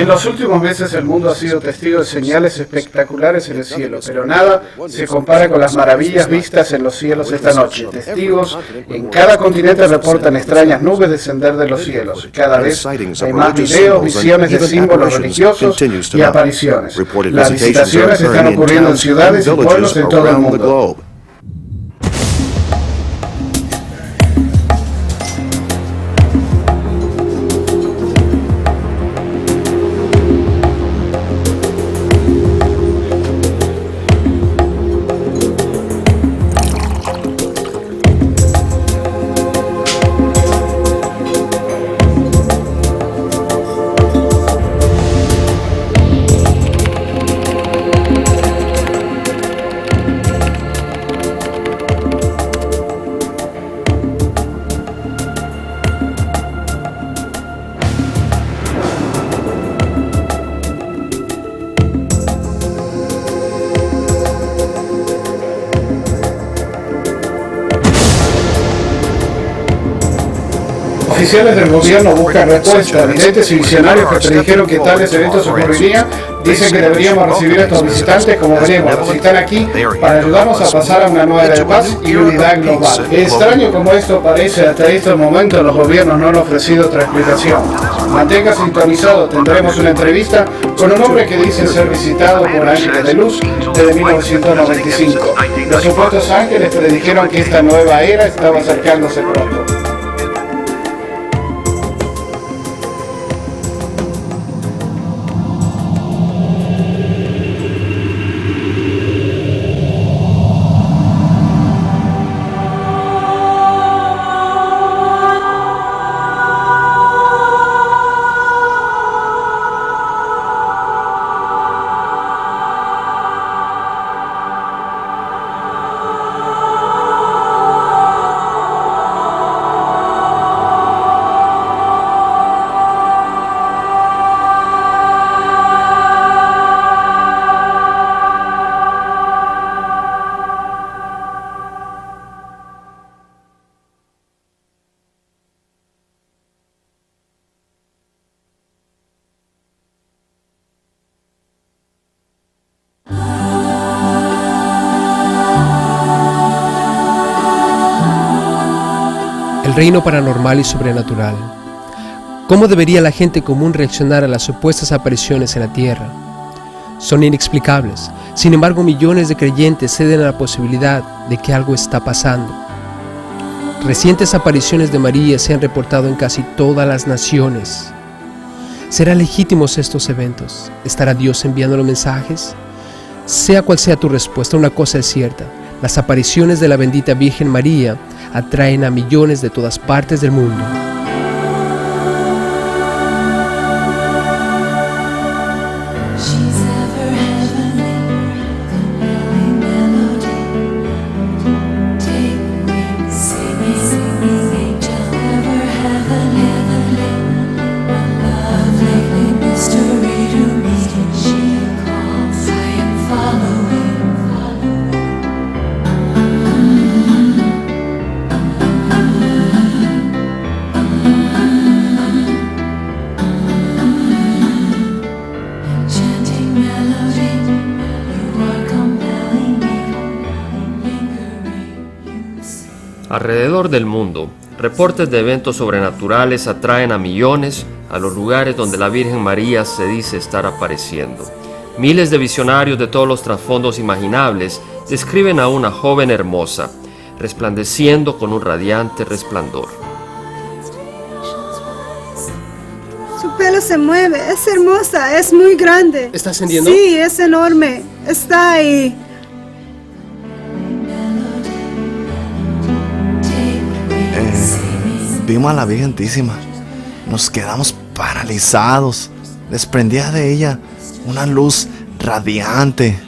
En los últimos meses el mundo ha sido testigo de señales espectaculares en el cielo, pero nada se compara con las maravillas vistas en los cielos esta noche. Testigos en cada continente reportan extrañas nubes descender de los cielos. Cada vez hay más videos, visiones de símbolos religiosos y apariciones. Las visitaciones están ocurriendo en ciudades y pueblos en todo el mundo. Oficiales del gobierno buscan respuestas. Videntes y visionarios que predijeron que tales eventos ocurrirían dicen que deberíamos recibir a estos visitantes como veremos. Están aquí para ayudarnos a pasar a una nueva era de paz y unidad global. Extraño como esto parece, hasta este momento los gobiernos no han ofrecido otra explicación. Mantenga sintonizado, tendremos una entrevista con un hombre que dice ser visitado por ángeles de luz desde 1995. Los supuestos ángeles predijeron que esta nueva era estaba acercándose pronto. El reino paranormal y sobrenatural. ¿Cómo debería la gente común reaccionar a las supuestas apariciones en la Tierra? Son inexplicables. Sin embargo, millones de creyentes ceden a la posibilidad de que algo está pasando. Recientes apariciones de María se han reportado en casi todas las naciones. ¿Serán legítimos estos eventos? ¿Estará Dios enviando los mensajes? Sea cual sea tu respuesta, una cosa es cierta: las apariciones de la bendita Virgen María atraen a millones de todas partes del mundo. Alrededor del mundo, reportes de eventos sobrenaturales atraen a millones a los lugares donde la Virgen María se dice estar apareciendo. Miles de visionarios de todos los trasfondos imaginables describen a una joven hermosa, resplandeciendo con un radiante resplandor. Su pelo se mueve, es hermosa, es muy grande. ¿Está ascendiendo? Sí, es enorme, está ahí. Vimos a la Virgentísima, nos quedamos paralizados, desprendía de ella una luz radiante.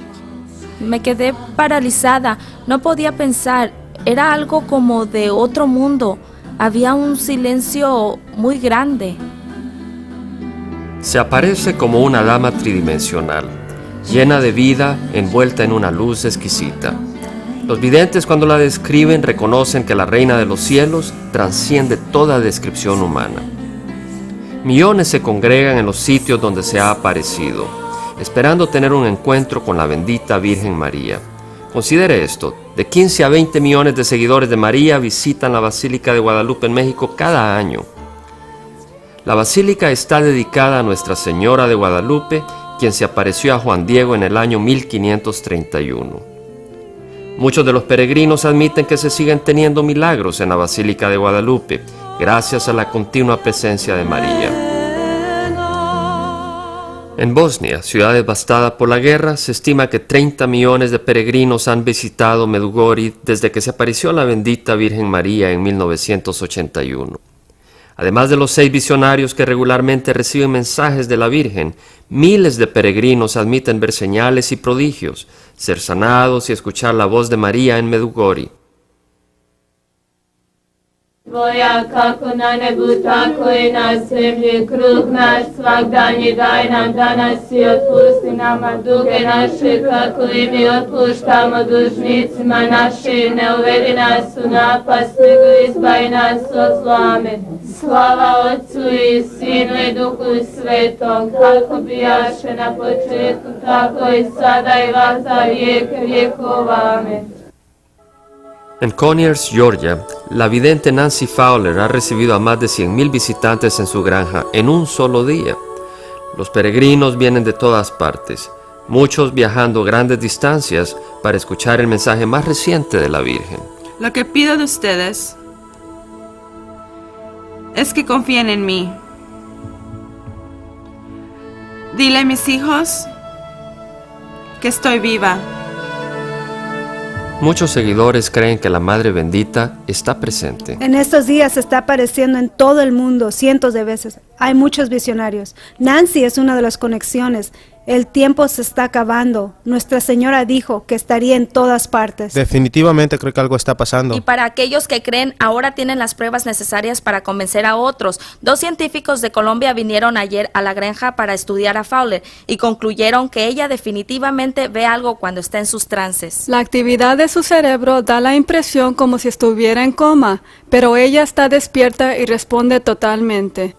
Me quedé paralizada, no podía pensar, era algo como de otro mundo, había un silencio muy grande. Se aparece como una dama tridimensional, llena de vida, envuelta en una luz exquisita. Los videntes, cuando la describen, reconocen que la reina de los cielos trasciende toda descripción humana. Millones se congregan en los sitios donde se ha aparecido, esperando tener un encuentro con la bendita Virgen María. Considere esto, de 15 a 20 millones de seguidores de María visitan la Basílica de Guadalupe en México cada año. La basílica está dedicada a Nuestra Señora de Guadalupe, quien se apareció a Juan Diego en el año 1531. Muchos de los peregrinos admiten que se siguen teniendo milagros en la Basílica de Guadalupe, gracias a la continua presencia de María. En Bosnia, ciudad devastada por la guerra, se estima que 30 millones de peregrinos han visitado Medjugorje desde que se apareció la bendita Virgen María en 1981. Además de los 6 visionarios que regularmente reciben mensajes de la Virgen, miles de peregrinos admiten ver señales y prodigios, ser sanados y escuchar la voz de María en Medjugorje. Tvoja kako na nebu, tako i na zemlji, kruh naš svagdanji daj nam danas i otpusti nama duge naše, kako i mi otpuštamo dužnicima našim, ne uvedi nas u napast, nego izbavi nas od zla. Amen. Slava Otcu i Sinu i Duhu Svetom, kako bijaše na početku, tako i sada i za vijeke vjekova. Amen. En Conyers, Georgia, la vidente Nancy Fowler ha recibido a más de 100,000 visitantes en su granja en un solo día. Los peregrinos vienen de todas partes, muchos viajando grandes distancias para escuchar el mensaje más reciente de la Virgen. Lo que pido de ustedes es que confíen en mí. Dile a mis hijos que estoy viva. Muchos seguidores creen que la Madre Bendita está presente. En estos días se está apareciendo en todo el mundo cientos de veces. Hay muchos visionarios. Nancy es una de las conexiones. El tiempo se está acabando. Nuestra Señora dijo que estaría en todas partes. Definitivamente creo que algo está pasando. Y para aquellos que creen, ahora tienen las pruebas necesarias para convencer a otros. 2 científicos de Colombia vinieron ayer a la granja para estudiar a Fowler y concluyeron que ella definitivamente ve algo cuando está en sus trances. La actividad de su cerebro da la impresión como si estuviera en coma, pero ella está despierta y responde totalmente.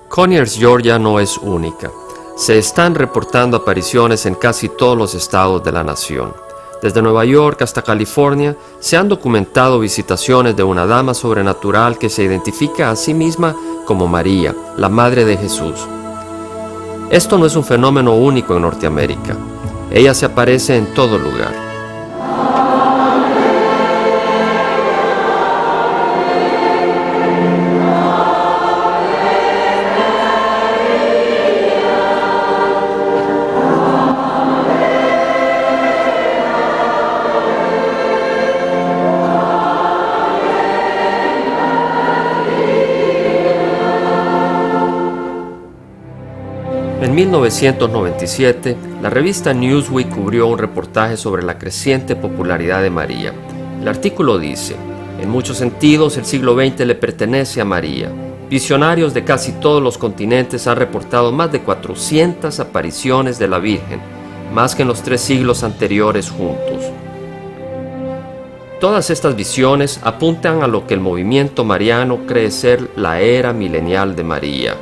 Conyers, Georgia no es única. Se están reportando apariciones en casi todos los estados de la nación. Desde Nueva York hasta California se han documentado visitaciones de una dama sobrenatural que se identifica a sí misma como María, la Madre de Jesús. Esto no es un fenómeno único en Norteamérica. Ella se aparece en todo lugar. En 1997, la revista Newsweek cubrió un reportaje sobre la creciente popularidad de María. El artículo dice: en muchos sentidos, el siglo XX le pertenece a María. Visionarios de casi todos los continentes han reportado más de 400 apariciones de la Virgen, más que en los 3 siglos anteriores juntos. Todas estas visiones apuntan a lo que el movimiento mariano cree ser la era milenial de María.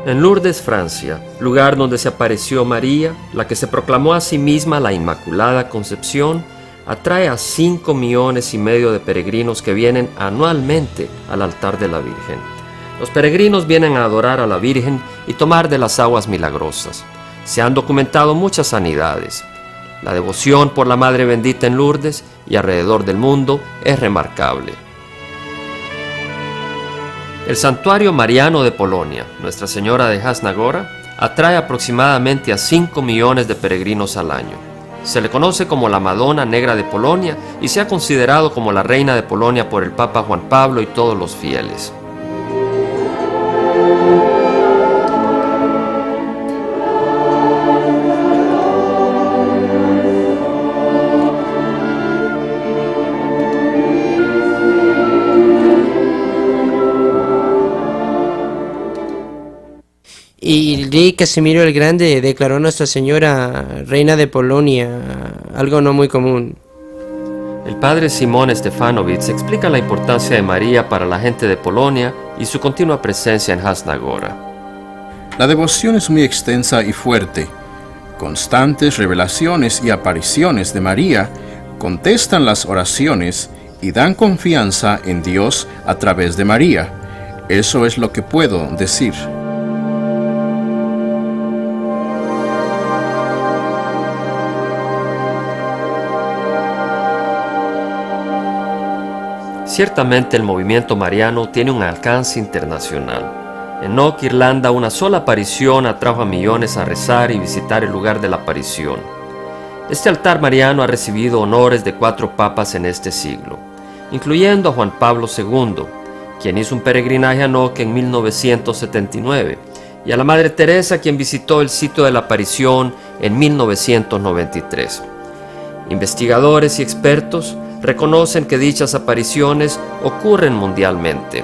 En Lourdes, Francia, lugar donde se apareció María, la que se proclamó a sí misma la Inmaculada Concepción, atrae a 5,5 millones de peregrinos que vienen anualmente al altar de la Virgen. Los peregrinos vienen a adorar a la Virgen y tomar de las aguas milagrosas. Se han documentado muchas sanidades. La devoción por la Madre Bendita en Lourdes y alrededor del mundo es remarcable. El Santuario Mariano de Polonia, Nuestra Señora de Jasna Góra, atrae aproximadamente a 5 millones de peregrinos al año. Se le conoce como la Madonna Negra de Polonia y se ha considerado como la Reina de Polonia por el Papa Juan Pablo y todos los fieles. Y el rey Casimiro el Grande declaró a Nuestra Señora Reina de Polonia, algo no muy común. El padre Simón Stefanowicz explica la importancia de María para la gente de Polonia y su continua presencia en Hasnagora. La devoción es muy extensa y fuerte. Constantes revelaciones y apariciones de María contestan las oraciones y dan confianza en Dios a través de María. Eso es lo que puedo decir. Ciertamente el movimiento mariano tiene un alcance internacional. En Knock, Irlanda, una sola aparición atrajo a millones a rezar y visitar el lugar de la aparición. Este altar mariano ha recibido honores de 4 papas en este siglo, incluyendo a Juan Pablo II, quien hizo un peregrinaje a Knock en 1979, y a la Madre Teresa, quien visitó el sitio de la aparición en 1993. Investigadores y expertos reconocen que dichas apariciones ocurren mundialmente.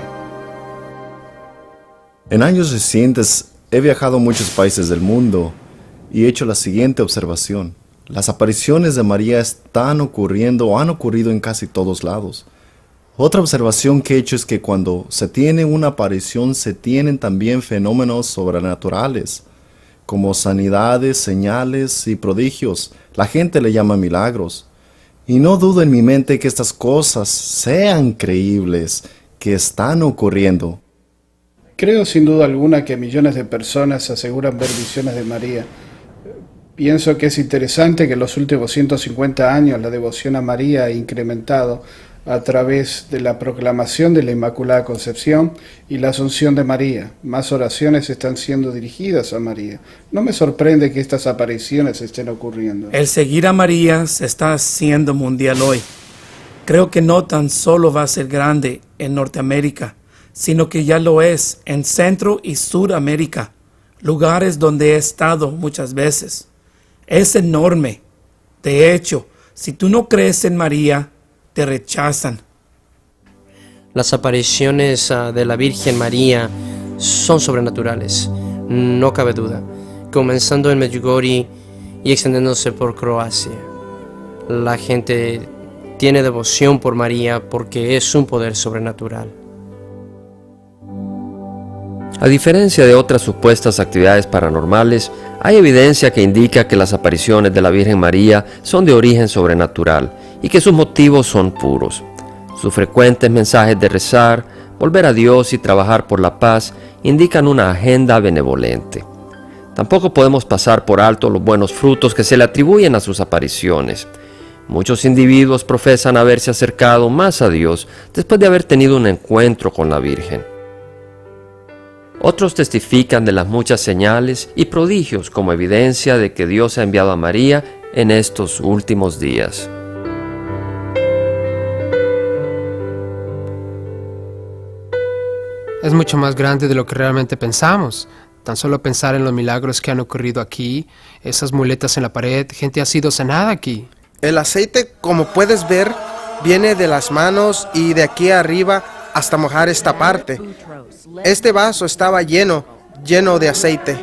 En años recientes he viajado a muchos países del mundo y he hecho la siguiente observación. Las apariciones de María están ocurriendo o han ocurrido en casi todos lados. Otra observación que he hecho es que cuando se tiene una aparición se tienen también fenómenos sobrenaturales, como sanidades, señales y prodigios. La gente le llama milagros. Y no dudo en mi mente que estas cosas sean creíbles, que están ocurriendo. Creo sin duda alguna que millones de personas aseguran ver visiones de María. Pienso que es interesante que en los últimos 150 años la devoción a María ha incrementado a través de la proclamación de la Inmaculada Concepción y la Asunción de María. Más oraciones están siendo dirigidas a María. No me sorprende que estas apariciones estén ocurriendo. El seguir a María se está haciendo mundial hoy. Creo que no tan solo va a ser grande en Norteamérica, sino que ya lo es en Centro y Suramérica, lugares donde he estado muchas veces. Es enorme. De hecho, si tú no crees en María, te rechazan. Las apariciones de la Virgen María son sobrenaturales, no cabe duda, comenzando en Medjugorje y extendiéndose por Croacia. La gente tiene devoción por María porque es un poder sobrenatural. A diferencia de otras supuestas actividades paranormales, hay evidencia que indica que las apariciones de la Virgen María son de origen sobrenatural y que sus motivos son puros. Sus frecuentes mensajes de rezar, volver a Dios y trabajar por la paz indican una agenda benevolente. Tampoco podemos pasar por alto los buenos frutos que se le atribuyen a sus apariciones. Muchos individuos profesan haberse acercado más a Dios después de haber tenido un encuentro con la Virgen. Otros testifican de las muchas señales y prodigios como evidencia de que Dios ha enviado a María en estos últimos días. Es mucho más grande de lo que realmente pensamos. Tan solo pensar en los milagros que han ocurrido aquí, esas muletas en la pared, gente ha sido sanada aquí. El aceite, como puedes ver, viene de las manos y de aquí arriba hasta mojar esta parte. Este vaso estaba lleno de aceite.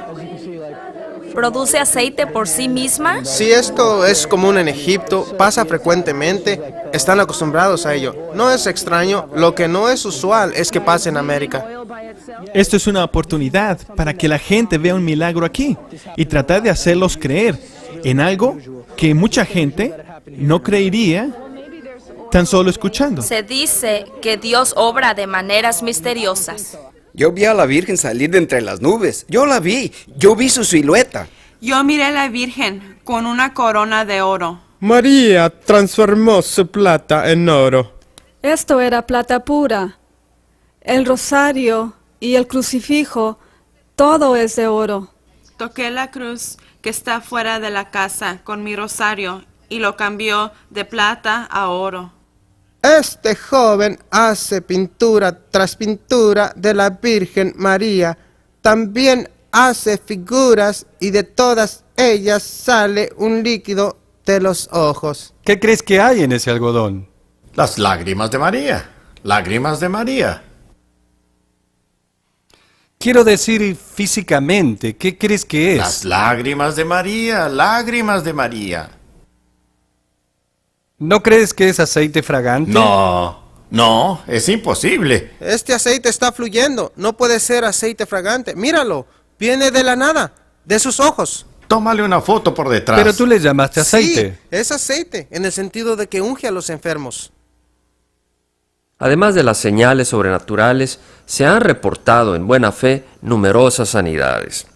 ¿Produce aceite por sí misma? Si esto es común en Egipto, pasa frecuentemente, están acostumbrados a ello. No es extraño, lo que no es usual es que pase en América. Esto es una oportunidad para que la gente vea un milagro aquí y tratar de hacerlos creer en algo que mucha gente no creería tan solo escuchando. Se dice que Dios obra de maneras misteriosas. Yo vi a la Virgen salir de entre las nubes. Yo vi su silueta. Yo miré a la Virgen con una corona de oro. María transformó su plata en oro. Esto era plata pura. El rosario y el crucifijo, todo es de oro. Toqué la cruz que está fuera de la casa con mi rosario y lo cambió de plata a oro. Este joven hace pintura tras pintura de la Virgen María. También hace figuras y de todas ellas sale un líquido de los ojos. ¿Qué crees que hay en ese algodón? Las lágrimas de María. Lágrimas de María. Quiero decir físicamente, ¿qué crees que es? Las lágrimas de María. Lágrimas de María. ¿No crees que es aceite fragante? No, es imposible. Este aceite está fluyendo. No puede ser aceite fragante. Míralo. Viene de la nada, de sus ojos. Tómale una foto por detrás. Pero tú le llamaste aceite. Sí, es aceite, en el sentido de que unge a los enfermos. Además de las señales sobrenaturales, se han reportado en buena fe numerosas sanidades.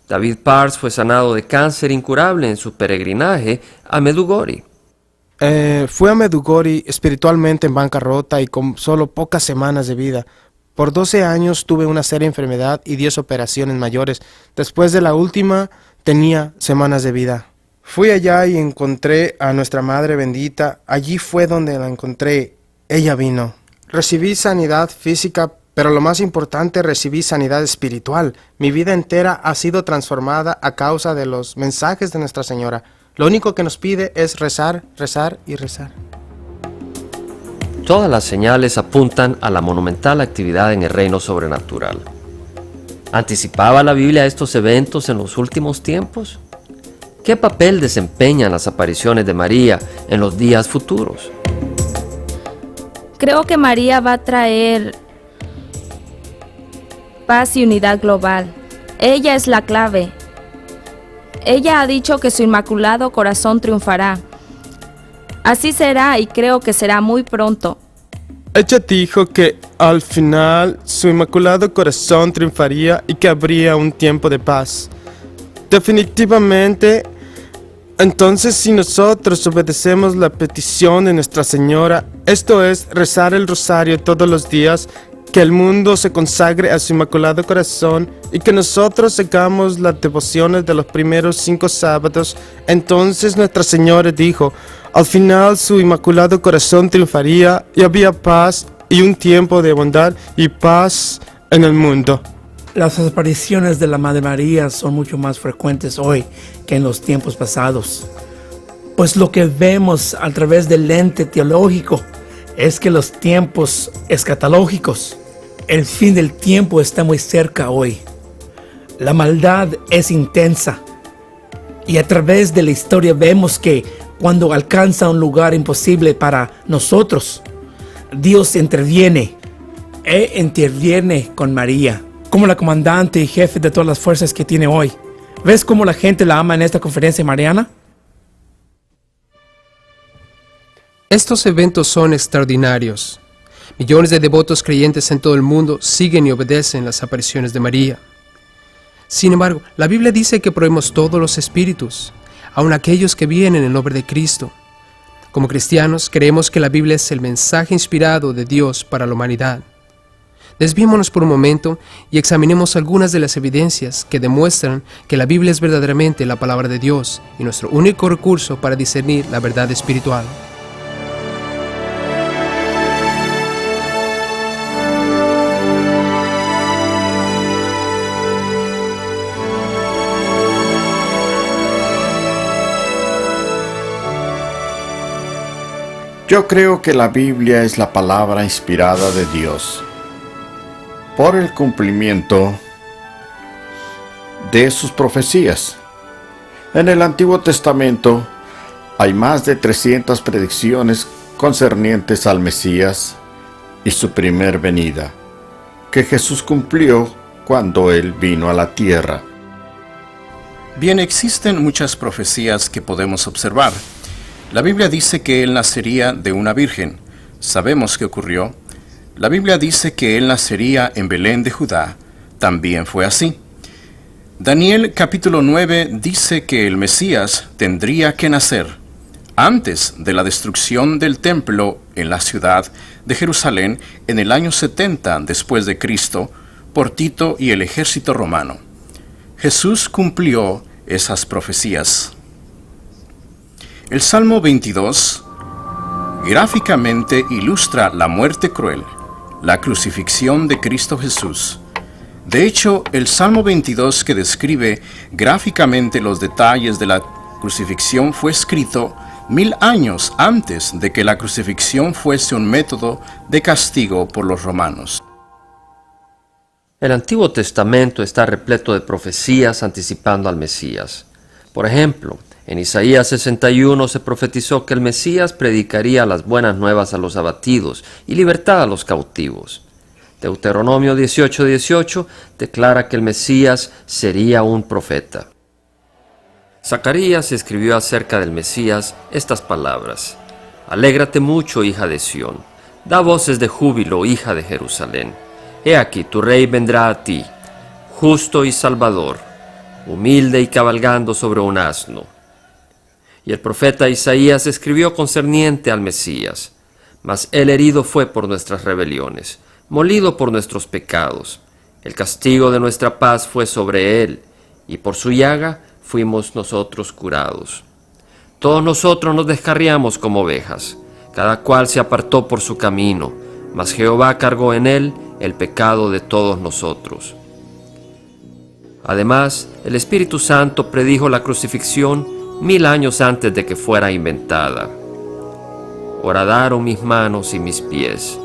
David Pars fue sanado de cáncer incurable en su peregrinaje a Medugori. Fui a Medugori espiritualmente en bancarrota y con solo pocas semanas de vida. Por 12 años tuve una seria enfermedad y 10 operaciones mayores. Después de la última, tenía semanas de vida. Fui allá y encontré a nuestra Madre Bendita. Allí fue donde la encontré. Ella vino. Recibí sanidad física, pero lo más importante, recibí sanidad espiritual. Mi vida entera ha sido transformada a causa de los mensajes de Nuestra Señora. Lo único que nos pide es rezar, rezar y rezar. Todas las señales apuntan a la monumental actividad en el reino sobrenatural. ¿Anticipaba la Biblia estos eventos en los últimos tiempos? ¿Qué papel desempeñan las apariciones de María en los días futuros? Creo que María va a traer paz y unidad global. Ella es la clave. Ella ha dicho que su inmaculado corazón triunfará. Así será y creo que será muy pronto. Ella dijo que al final su inmaculado corazón triunfaría y que habría un tiempo de paz. Definitivamente, entonces si nosotros obedecemos la petición de Nuestra Señora, esto es rezar el rosario todos los días, que el mundo se consagre a su inmaculado corazón y que nosotros hagamos las devociones de los primeros 5 sábados, entonces Nuestra Señora dijo, al final su inmaculado corazón triunfaría y había paz y un tiempo de bondad y paz en el mundo. Las apariciones de la Madre María son mucho más frecuentes hoy que en los tiempos pasados. Pues lo que vemos a través del lente teológico es que los tiempos escatológicos, el fin del tiempo está muy cerca hoy. La maldad es intensa y a través de la historia vemos que cuando alcanza un lugar imposible para nosotros, Dios interviene con María, como la comandante y jefe de todas las fuerzas que tiene hoy. ¿Ves cómo la gente la ama en esta conferencia mariana? Estos eventos son extraordinarios. Millones de devotos creyentes en todo el mundo siguen y obedecen las apariciones de María. Sin embargo, la Biblia dice que probemos todos los espíritus, aun aquellos que vienen en el nombre de Cristo. Como cristianos, creemos que la Biblia es el mensaje inspirado de Dios para la humanidad. Desviémonos por un momento y examinemos algunas de las evidencias que demuestran que la Biblia es verdaderamente la palabra de Dios y nuestro único recurso para discernir la verdad espiritual. Yo creo que la Biblia es la palabra inspirada de Dios por el cumplimiento de sus profecías. En el Antiguo Testamento hay más de 300 predicciones concernientes al Mesías y su primer venida, que Jesús cumplió cuando Él vino a la tierra. Bien, existen muchas profecías que podemos observar. La Biblia dice que Él nacería de una virgen. Sabemos que ocurrió. La Biblia dice que Él nacería en Belén de Judá. También fue así. Daniel capítulo 9 dice que el Mesías tendría que nacer antes de la destrucción del templo en la ciudad de Jerusalén en el año 70 después de Cristo por Tito y el ejército romano. Jesús cumplió esas profecías. El Salmo 22 gráficamente ilustra la muerte cruel, la crucifixión de Cristo Jesús. De hecho, el Salmo 22 que describe gráficamente los detalles de la crucifixión fue escrito 1000 años antes de que la crucifixión fuese un método de castigo por los romanos. El Antiguo Testamento está repleto de profecías anticipando al Mesías. Por ejemplo, En Isaías 61 se profetizó que el Mesías predicaría las buenas nuevas a los abatidos y libertad a los cautivos. Deuteronomio 18:18 declara que el Mesías sería un profeta. Zacarías escribió acerca del Mesías estas palabras: Alégrate mucho, hija de Sión, da voces de júbilo, hija de Jerusalén. He aquí, tu rey vendrá a ti, justo y salvador, humilde y cabalgando sobre un asno. Y el profeta Isaías escribió concerniente al Mesías: Mas él herido fue por nuestras rebeliones, molido por nuestros pecados. El castigo de nuestra paz fue sobre él, y por su llaga fuimos nosotros curados. Todos nosotros nos descarriamos como ovejas, cada cual se apartó por su camino, mas Jehová cargó en él el pecado de todos nosotros. Además, el Espíritu Santo predijo la crucifixión 1000 años antes de que fuera inventada. Horadaron mis manos y mis pies.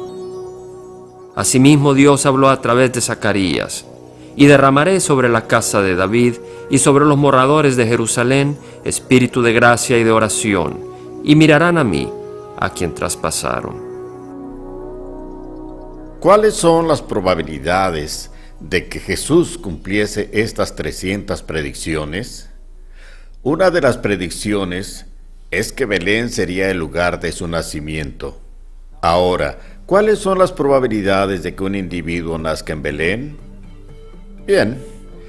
Asimismo Dios habló a través de Zacarías: y derramaré sobre la casa de David y sobre los moradores de Jerusalén espíritu de gracia y de oración, y mirarán a mí, a quien traspasaron. ¿Cuáles son las probabilidades de que Jesús cumpliese estas 300 predicciones? Una de las predicciones es que Belén sería el lugar de su nacimiento. Ahora, ¿cuáles son las probabilidades de que un individuo nazca en Belén? Bien,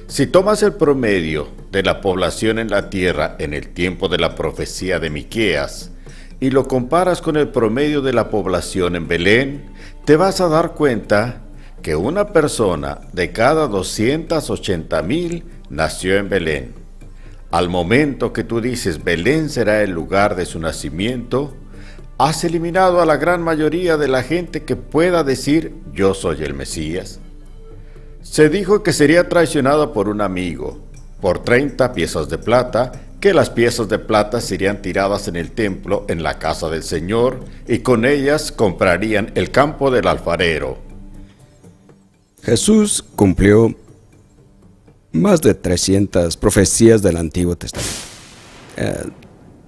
si tomas el promedio de la población en la tierra en el tiempo de la profecía de Miqueas y lo comparas con el promedio de la población en Belén, te vas a dar cuenta que una persona de cada 280,000 nació en Belén. Al momento que tú dices Belén será el lugar de su nacimiento, has eliminado a la gran mayoría de la gente que pueda decir yo soy el Mesías. Se dijo que sería traicionado por un amigo, por 30 piezas de plata, que las piezas de plata serían tiradas en el templo en la casa del Señor, y con ellas comprarían el campo del alfarero. Jesús cumplió más de 300 profecías del Antiguo Testamento.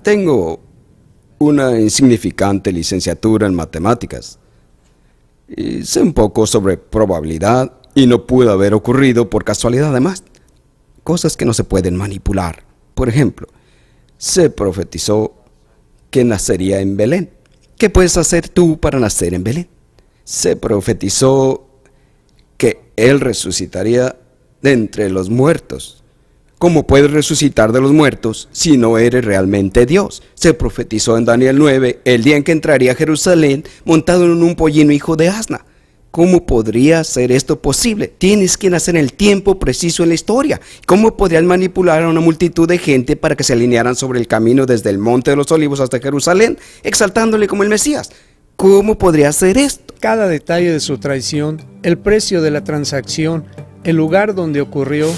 Tengo una insignificante licenciatura en matemáticas, y sé un poco sobre probabilidad, y no pudo haber ocurrido por casualidad. Además, cosas que no se pueden manipular. Por ejemplo, se profetizó que nacería en Belén. ¿Qué puedes hacer tú para nacer en Belén? Se profetizó que Él resucitaría de entre los muertos. ¿Cómo puedes resucitar de los muertos si no eres realmente Dios? Se profetizó en Daniel 9 el día en que entraría a Jerusalén montado en un pollino hijo de asna. ¿Cómo podría ser esto posible? Tienes que nacer en el tiempo preciso en la historia. ¿Cómo podrían manipular a una multitud de gente para que se alinearan sobre el camino desde el Monte de los Olivos hasta Jerusalén, exaltándole como el Mesías? ¿Cómo podría hacer esto? Cada detalle de su traición, el precio de la transacción, el lugar donde ocurrió,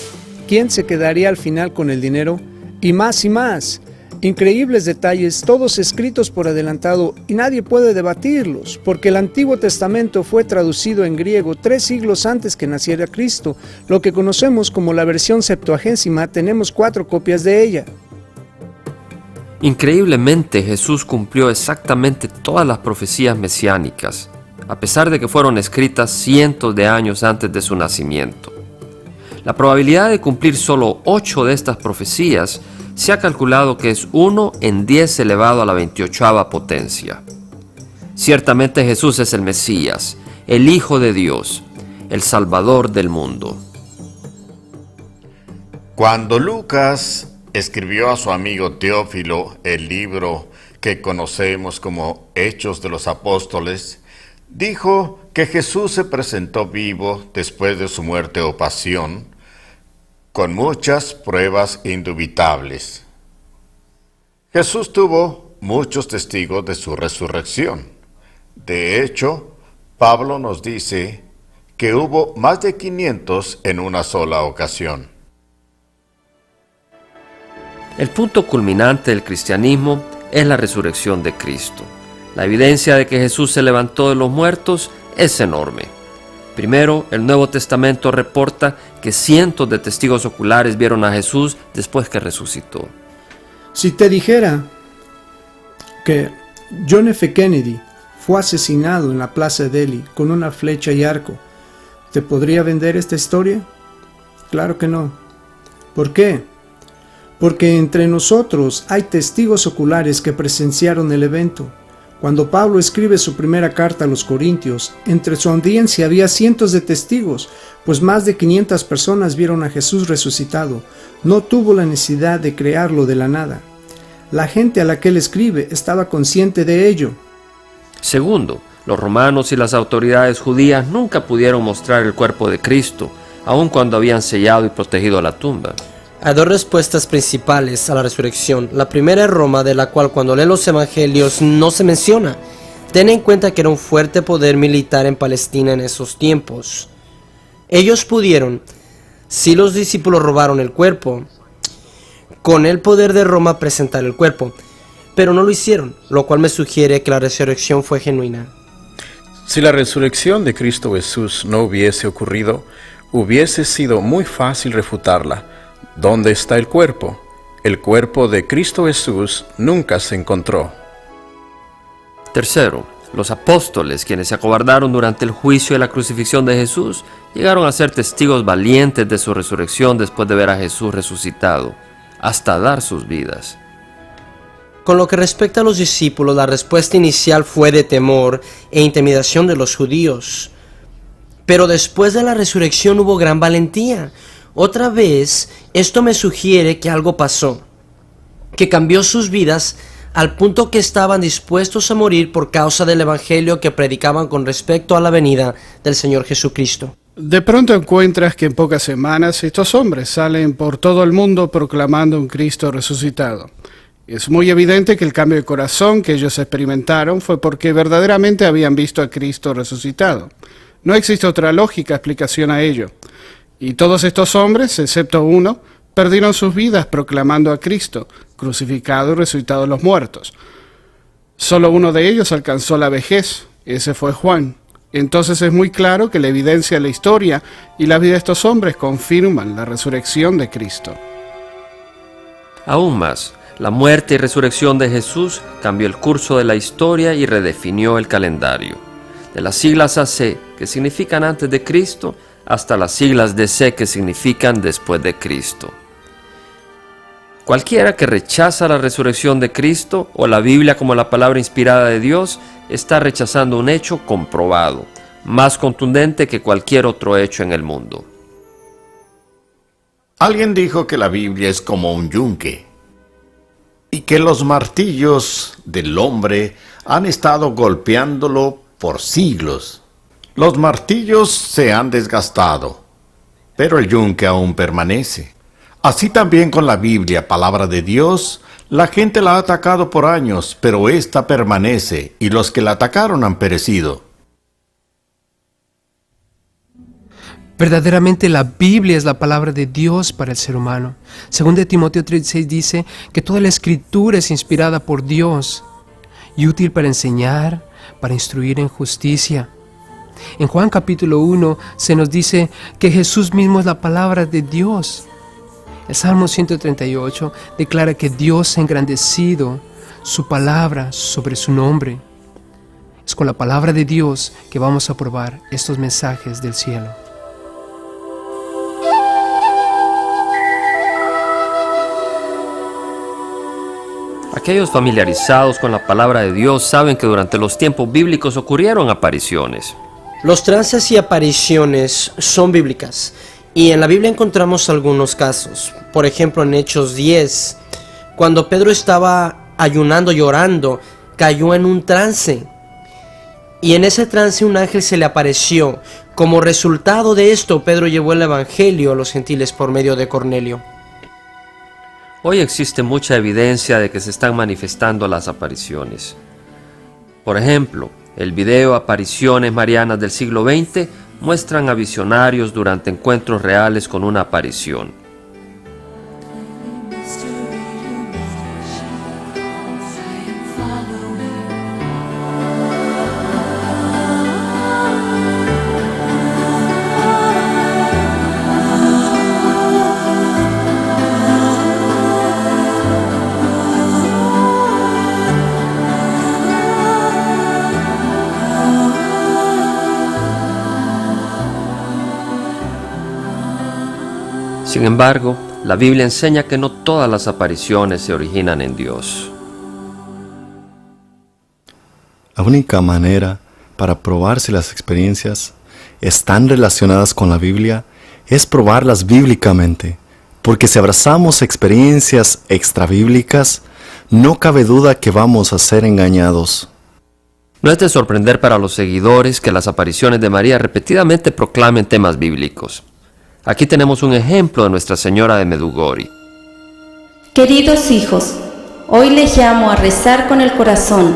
quién se quedaría al final con el dinero, y más y más. Increíbles detalles, todos escritos por adelantado, y nadie puede debatirlos, porque el Antiguo Testamento fue traducido en griego 3 siglos antes que naciera Cristo. Lo que conocemos como la versión Septuagésima, tenemos 4 copias de ella. Increíblemente, Jesús cumplió exactamente todas las profecías mesiánicas, a pesar de que fueron escritas cientos de años antes de su nacimiento. La probabilidad de cumplir solo 8 de estas profecías se ha calculado que es 1 en 10 elevado a la 28ª potencia. Ciertamente Jesús es el Mesías, el Hijo de Dios, el Salvador del mundo. Cuando Lucas escribió a su amigo Teófilo el libro que conocemos como Hechos de los Apóstoles, dijo que Jesús se presentó vivo después de su muerte o pasión, con muchas pruebas indubitables. Jesús tuvo muchos testigos de su resurrección. De hecho, Pablo nos dice que hubo más de 500 en una sola ocasión. El punto culminante del cristianismo es la resurrección de Cristo. La evidencia de que Jesús se levantó de los muertos es enorme. Primero, el Nuevo Testamento reporta que cientos de testigos oculares vieron a Jesús después que resucitó. Si te dijera que John F. Kennedy fue asesinado en la plaza de Delhi con una flecha y arco, ¿te podría vender esta historia? Claro que no. ¿Por qué? Porque entre nosotros hay testigos oculares que presenciaron el evento. Cuando Pablo escribe su primera carta a los Corintios, entre su audiencia había cientos de testigos, pues más de 500 personas vieron a Jesús resucitado. No tuvo la necesidad de crearlo de la nada. La gente a la que él escribe estaba consciente de ello. Segundo, los romanos y las autoridades judías nunca pudieron mostrar el cuerpo de Cristo, aun cuando habían sellado y protegido la tumba. Hay dos respuestas principales a la resurrección. La primera es Roma, de la cual cuando lee los evangelios no se menciona. Ten en cuenta que era un fuerte poder militar en Palestina en esos tiempos. Ellos pudieron, si los discípulos robaron el cuerpo, con el poder de Roma presentar el cuerpo, pero no lo hicieron, lo cual me sugiere que la resurrección fue genuina. Si la resurrección de Cristo Jesús no hubiese ocurrido, hubiese sido muy fácil refutarla. ¿Dónde está el cuerpo? El cuerpo de Cristo Jesús nunca se encontró. Tercero, los apóstoles, quienes se acobardaron durante el juicio de la crucifixión de Jesús, llegaron a ser testigos valientes de su resurrección después de ver a Jesús resucitado, hasta dar sus vidas. Con lo que respecta a los discípulos, la respuesta inicial fue de temor e intimidación de los judíos. Pero después de la resurrección hubo gran valentía. Otra vez, esto me sugiere que algo pasó, que cambió sus vidas al punto que estaban dispuestos a morir por causa del evangelio que predicaban con respecto a la venida del Señor Jesucristo. De pronto encuentras que en pocas semanas estos hombres salen por todo el mundo proclamando un Cristo resucitado. Es muy evidente que el cambio de corazón que ellos experimentaron fue porque verdaderamente habían visto a Cristo resucitado. No existe otra lógica explicación a ello. Y todos estos hombres, excepto uno, perdieron sus vidas proclamando a Cristo, crucificado y resucitado de los muertos. Solo uno de ellos alcanzó la vejez, ese fue Juan. Entonces es muy claro que la evidencia de la historia y la vida de estos hombres confirman la resurrección de Cristo. Aún más, la muerte y resurrección de Jesús cambió el curso de la historia y redefinió el calendario. De las siglas AC, que significan antes de Cristo, hasta las siglas DC, que significan después de Cristo. Cualquiera que rechaza la resurrección de Cristo o la Biblia como la palabra inspirada de Dios está rechazando un hecho comprobado, más contundente que cualquier otro hecho en el mundo. Alguien dijo que la Biblia es como un yunque y que los martillos del hombre han estado golpeándolo por siglos. Los martillos se han desgastado, pero el yunque aún permanece. Así también con la Biblia, palabra de Dios, la gente la ha atacado por años, pero ésta permanece, y los que la atacaron han perecido. Verdaderamente la Biblia es la palabra de Dios para el ser humano. Según de Timoteo 3:6 dice que toda la escritura es inspirada por Dios y útil para enseñar, para instruir en justicia. En Juan capítulo 1 se nos dice que Jesús mismo es la palabra de Dios. El Salmo 138 declara que Dios ha engrandecido su palabra sobre su nombre. Es con la palabra de Dios que vamos a probar estos mensajes del cielo. Aquellos familiarizados con la palabra de Dios saben que durante los tiempos bíblicos ocurrieron apariciones. Los trances y apariciones son bíblicas, y en la Biblia encontramos algunos casos. Por ejemplo, en Hechos 10, cuando Pedro estaba ayunando y orando, cayó en un trance. Y en ese trance un ángel se le apareció. Como resultado de esto, Pedro llevó el evangelio a los gentiles por medio de Cornelio. Hoy existe mucha evidencia de que se están manifestando las apariciones. Por ejemplo, el video Apariciones Marianas del siglo XX muestran a visionarios durante encuentros reales con una aparición. Sin embargo, la Biblia enseña que no todas las apariciones se originan en Dios. La única manera para probar si las experiencias están relacionadas con la Biblia es probarlas bíblicamente, porque si abrazamos experiencias extrabíblicas, no cabe duda que vamos a ser engañados. No es de sorprender para los seguidores que las apariciones de María repetidamente proclamen temas bíblicos. Aquí tenemos un ejemplo de Nuestra Señora de Medjugorje. Queridos hijos, hoy les llamo a rezar con el corazón.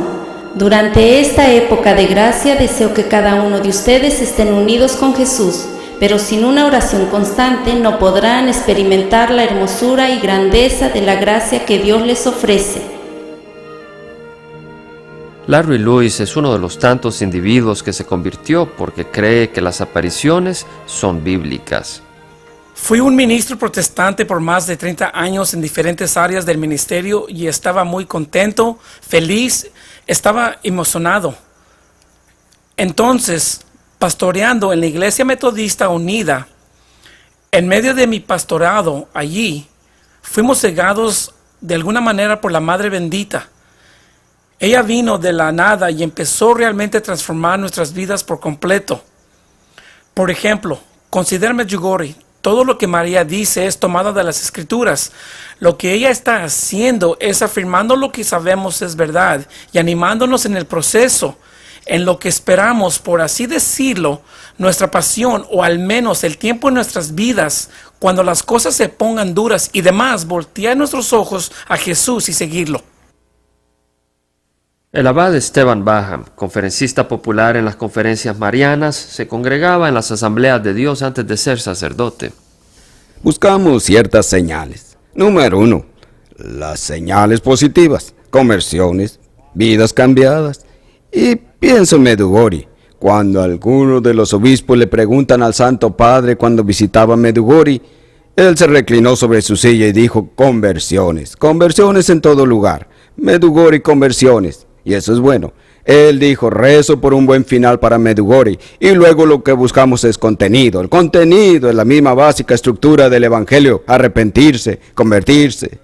Durante esta época de gracia deseo que cada uno de ustedes estén unidos con Jesús, pero sin una oración constante no podrán experimentar la hermosura y grandeza de la gracia que Dios les ofrece. Larry Lewis es uno de los tantos individuos que se convirtió porque cree que las apariciones son bíblicas. Fui un ministro protestante por más de 30 años en diferentes áreas del ministerio y estaba muy contento, feliz, estaba emocionado. Entonces, pastoreando en la Iglesia Metodista Unida, en medio de mi pastorado allí, fuimos cegados de alguna manera por la Madre Bendita. Ella vino de la nada y empezó realmente a transformar nuestras vidas por completo. Por ejemplo, considera Medjugorje. Todo lo que María dice es tomado de las Escrituras. Lo que ella está haciendo es afirmando lo que sabemos es verdad y animándonos en el proceso, en lo que esperamos, por así decirlo, nuestra pasión o al menos el tiempo en nuestras vidas, cuando las cosas se pongan duras y demás, voltear nuestros ojos a Jesús y seguirlo. El abad Esteban Baham, conferencista popular en las conferencias marianas, se congregaba en las asambleas de Dios antes de ser sacerdote. Buscamos ciertas señales. Número 1, las señales positivas, conversiones, vidas cambiadas. Y pienso en Medjugorje, cuando algunos de los obispos le preguntan al Santo Padre cuando visitaba Medjugorje, él se reclinó sobre su silla y dijo: conversiones, conversiones en todo lugar, Medjugorje conversiones. Y eso es bueno. Él dijo: rezo por un buen final para Medjugorje. Y luego lo que buscamos es contenido. El contenido es la misma básica estructura del Evangelio: arrepentirse, convertirse,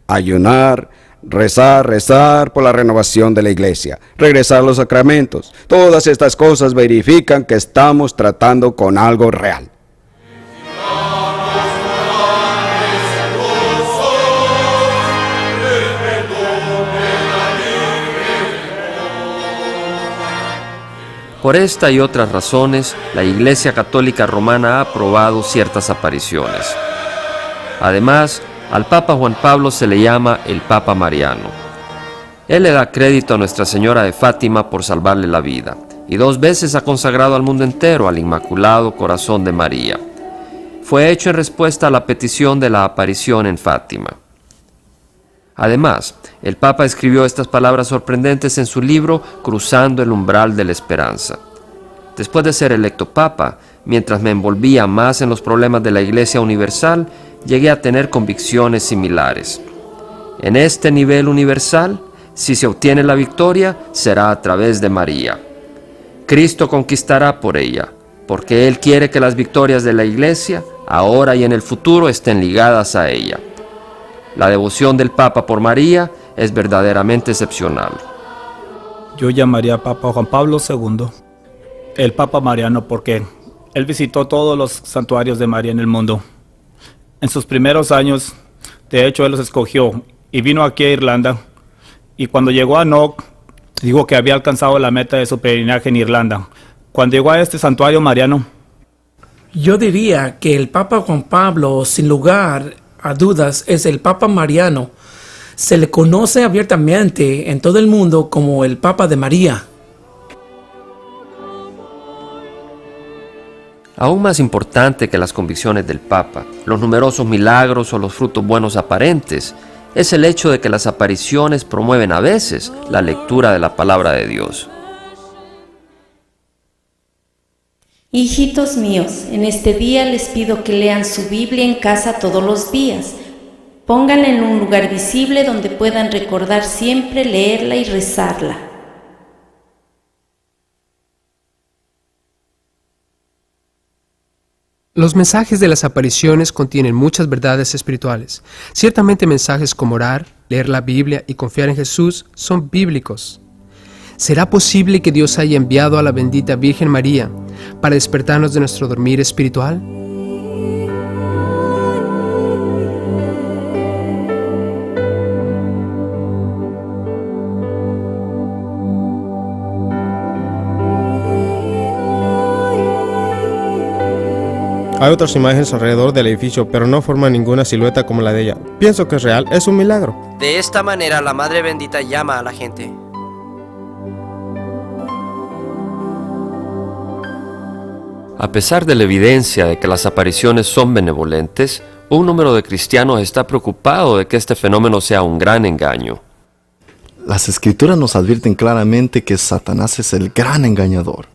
ayunar, rezar por la renovación de la iglesia, regresar a los sacramentos. Todas estas cosas verifican que estamos tratando con algo real. Por esta y otras razones, la Iglesia Católica Romana ha aprobado ciertas apariciones. Además, al Papa Juan Pablo se le llama el Papa Mariano. Él le da crédito a Nuestra Señora de Fátima por salvarle la vida, y 2 veces ha consagrado al mundo entero al Inmaculado Corazón de María. Fue hecho en respuesta a la petición de la aparición en Fátima. Además, el Papa escribió estas palabras sorprendentes en su libro Cruzando el umbral de la esperanza. Después de ser electo Papa, mientras me envolvía más en los problemas de la Iglesia Universal, llegué a tener convicciones similares. En este nivel universal, si se obtiene la victoria, será a través de María. Cristo conquistará por ella, porque Él quiere que las victorias de la Iglesia, ahora y en el futuro, estén ligadas a ella. La devoción del Papa por María es verdaderamente excepcional. Yo llamaría Papa Juan Pablo II el Papa Mariano porque él visitó todos los santuarios de María en el mundo. En sus primeros años, de hecho, él los escogió y vino aquí a Irlanda. Y cuando llegó a Knock, dijo que había alcanzado la meta de su peregrinaje en Irlanda. Cuando llegó a este santuario mariano, Yo diría que el Papa Juan Pablo, sin lugar a dudas, es el Papa Mariano. Se le conoce abiertamente en todo el mundo como el Papa de María. Aún más importante que las convicciones del Papa, los numerosos milagros o los frutos buenos aparentes, es el hecho de que las apariciones promueven a veces la lectura de la palabra de Dios. Hijitos míos, en este día les pido que lean su Biblia en casa todos los días. Pónganla en un lugar visible donde puedan recordar siempre leerla y rezarla. Los mensajes de las apariciones contienen muchas verdades espirituales. Ciertamente mensajes como orar, leer la Biblia y confiar en Jesús son bíblicos. ¿Será posible que Dios haya enviado a la bendita Virgen María para despertarnos de nuestro dormir espiritual? Hay otras imágenes alrededor del edificio, pero no forman ninguna silueta como la de ella. Pienso que es real, es un milagro. De esta manera, la Madre Bendita llama a la gente. A pesar de la evidencia de que las apariciones son benevolentes, un número de cristianos está preocupado de que este fenómeno sea un gran engaño. Las escrituras nos advierten claramente que Satanás es el gran engañador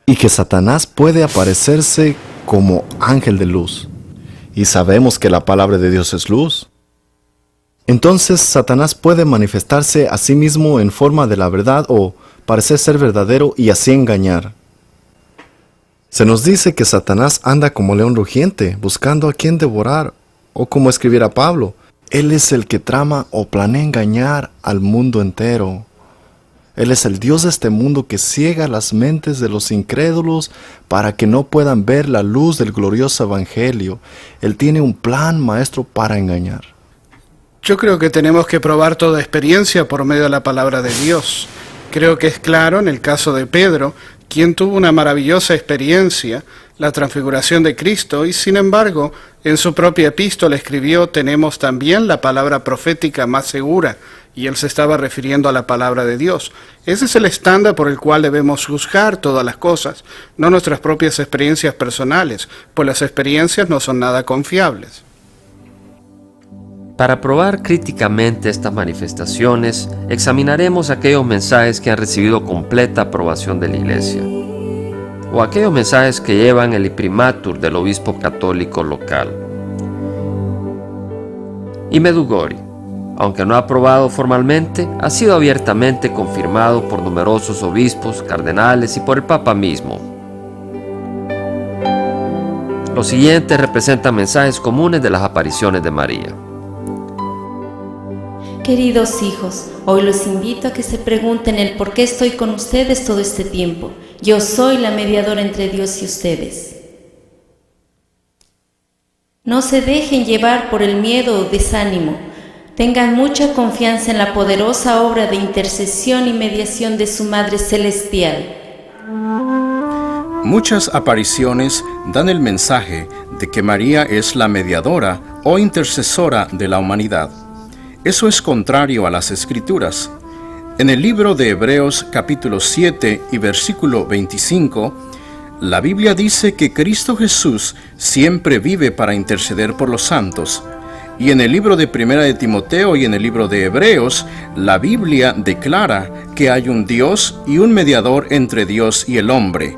y que Satanás puede aparecerse como ángel de luz. Y sabemos que la palabra de Dios es luz. Entonces Satanás puede manifestarse a sí mismo en forma de la verdad o parecer ser verdadero y así engañar. Se nos dice que Satanás anda como león rugiente, buscando a quien devorar, o como escribiera Pablo, él es el que trama o planea engañar al mundo entero. Él es el Dios de este mundo que ciega las mentes de los incrédulos para que no puedan ver la luz del glorioso evangelio. Él tiene un plan maestro para engañar. Yo creo que tenemos que probar toda experiencia por medio de la palabra de Dios. Creo que es claro en el caso de Pedro, quien tuvo una maravillosa experiencia, la transfiguración de Cristo, y sin embargo, en su propia epístola escribió, tenemos también la palabra profética más segura, y él se estaba refiriendo a la palabra de Dios. Ese es el estándar por el cual debemos juzgar todas las cosas, no nuestras propias experiencias personales, pues las experiencias no son nada confiables. Para probar críticamente estas manifestaciones, examinaremos aquellos mensajes que han recibido completa aprobación de la Iglesia, o aquellos mensajes que llevan el imprimatur del obispo católico local. Y Medjugorje, aunque no aprobado formalmente, ha sido abiertamente confirmado por numerosos obispos, cardenales y por el Papa mismo. Los siguientes representan mensajes comunes de las apariciones de María. Queridos hijos, hoy los invito a que se pregunten el por qué estoy con ustedes todo este tiempo. Yo soy la mediadora entre Dios y ustedes. No se dejen llevar por el miedo o desánimo. Tengan mucha confianza en la poderosa obra de intercesión y mediación de su Madre Celestial. Muchas apariciones dan el mensaje de que María es la mediadora o intercesora de la humanidad. Eso es contrario a las Escrituras. En el libro de Hebreos capítulo 7 y versículo 25, la Biblia dice que Cristo Jesús siempre vive para interceder por los santos. Y en el libro de Primera de Timoteo y en el libro de Hebreos, la Biblia declara que hay un Dios y un mediador entre Dios y el hombre,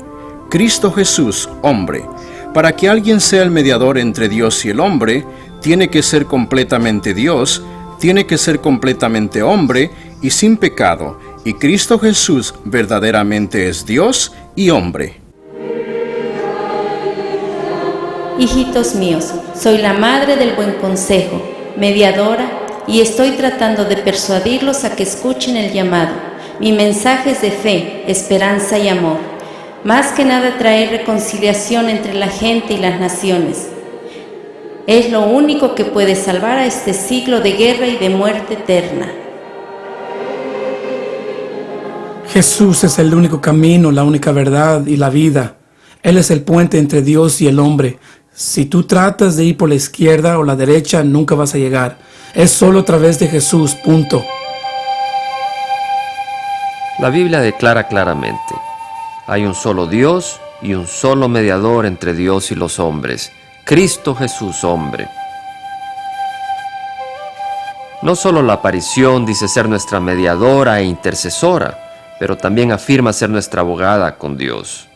Cristo Jesús, hombre. Para que alguien sea el mediador entre Dios y el hombre, tiene que ser completamente Dios, tiene que ser completamente hombre y sin pecado, y Cristo Jesús verdaderamente es Dios y hombre. Hijitos míos, soy la madre del buen consejo, mediadora, y estoy tratando de persuadirlos a que escuchen el llamado. Mi mensaje es de fe, esperanza y amor. Más que nada traer reconciliación entre la gente y las naciones. Es lo único que puede salvar a este siglo de guerra y de muerte eterna. Jesús es el único camino, la única verdad y la vida. Él es el puente entre Dios y el hombre. Si tú tratas de ir por la izquierda o la derecha, nunca vas a llegar. Es solo a través de Jesús, punto. La Biblia declara claramente, hay un solo Dios y un solo mediador entre Dios y los hombres, Cristo Jesús, hombre. No solo la aparición dice ser nuestra mediadora e intercesora, pero también afirma ser nuestra abogada con Dios.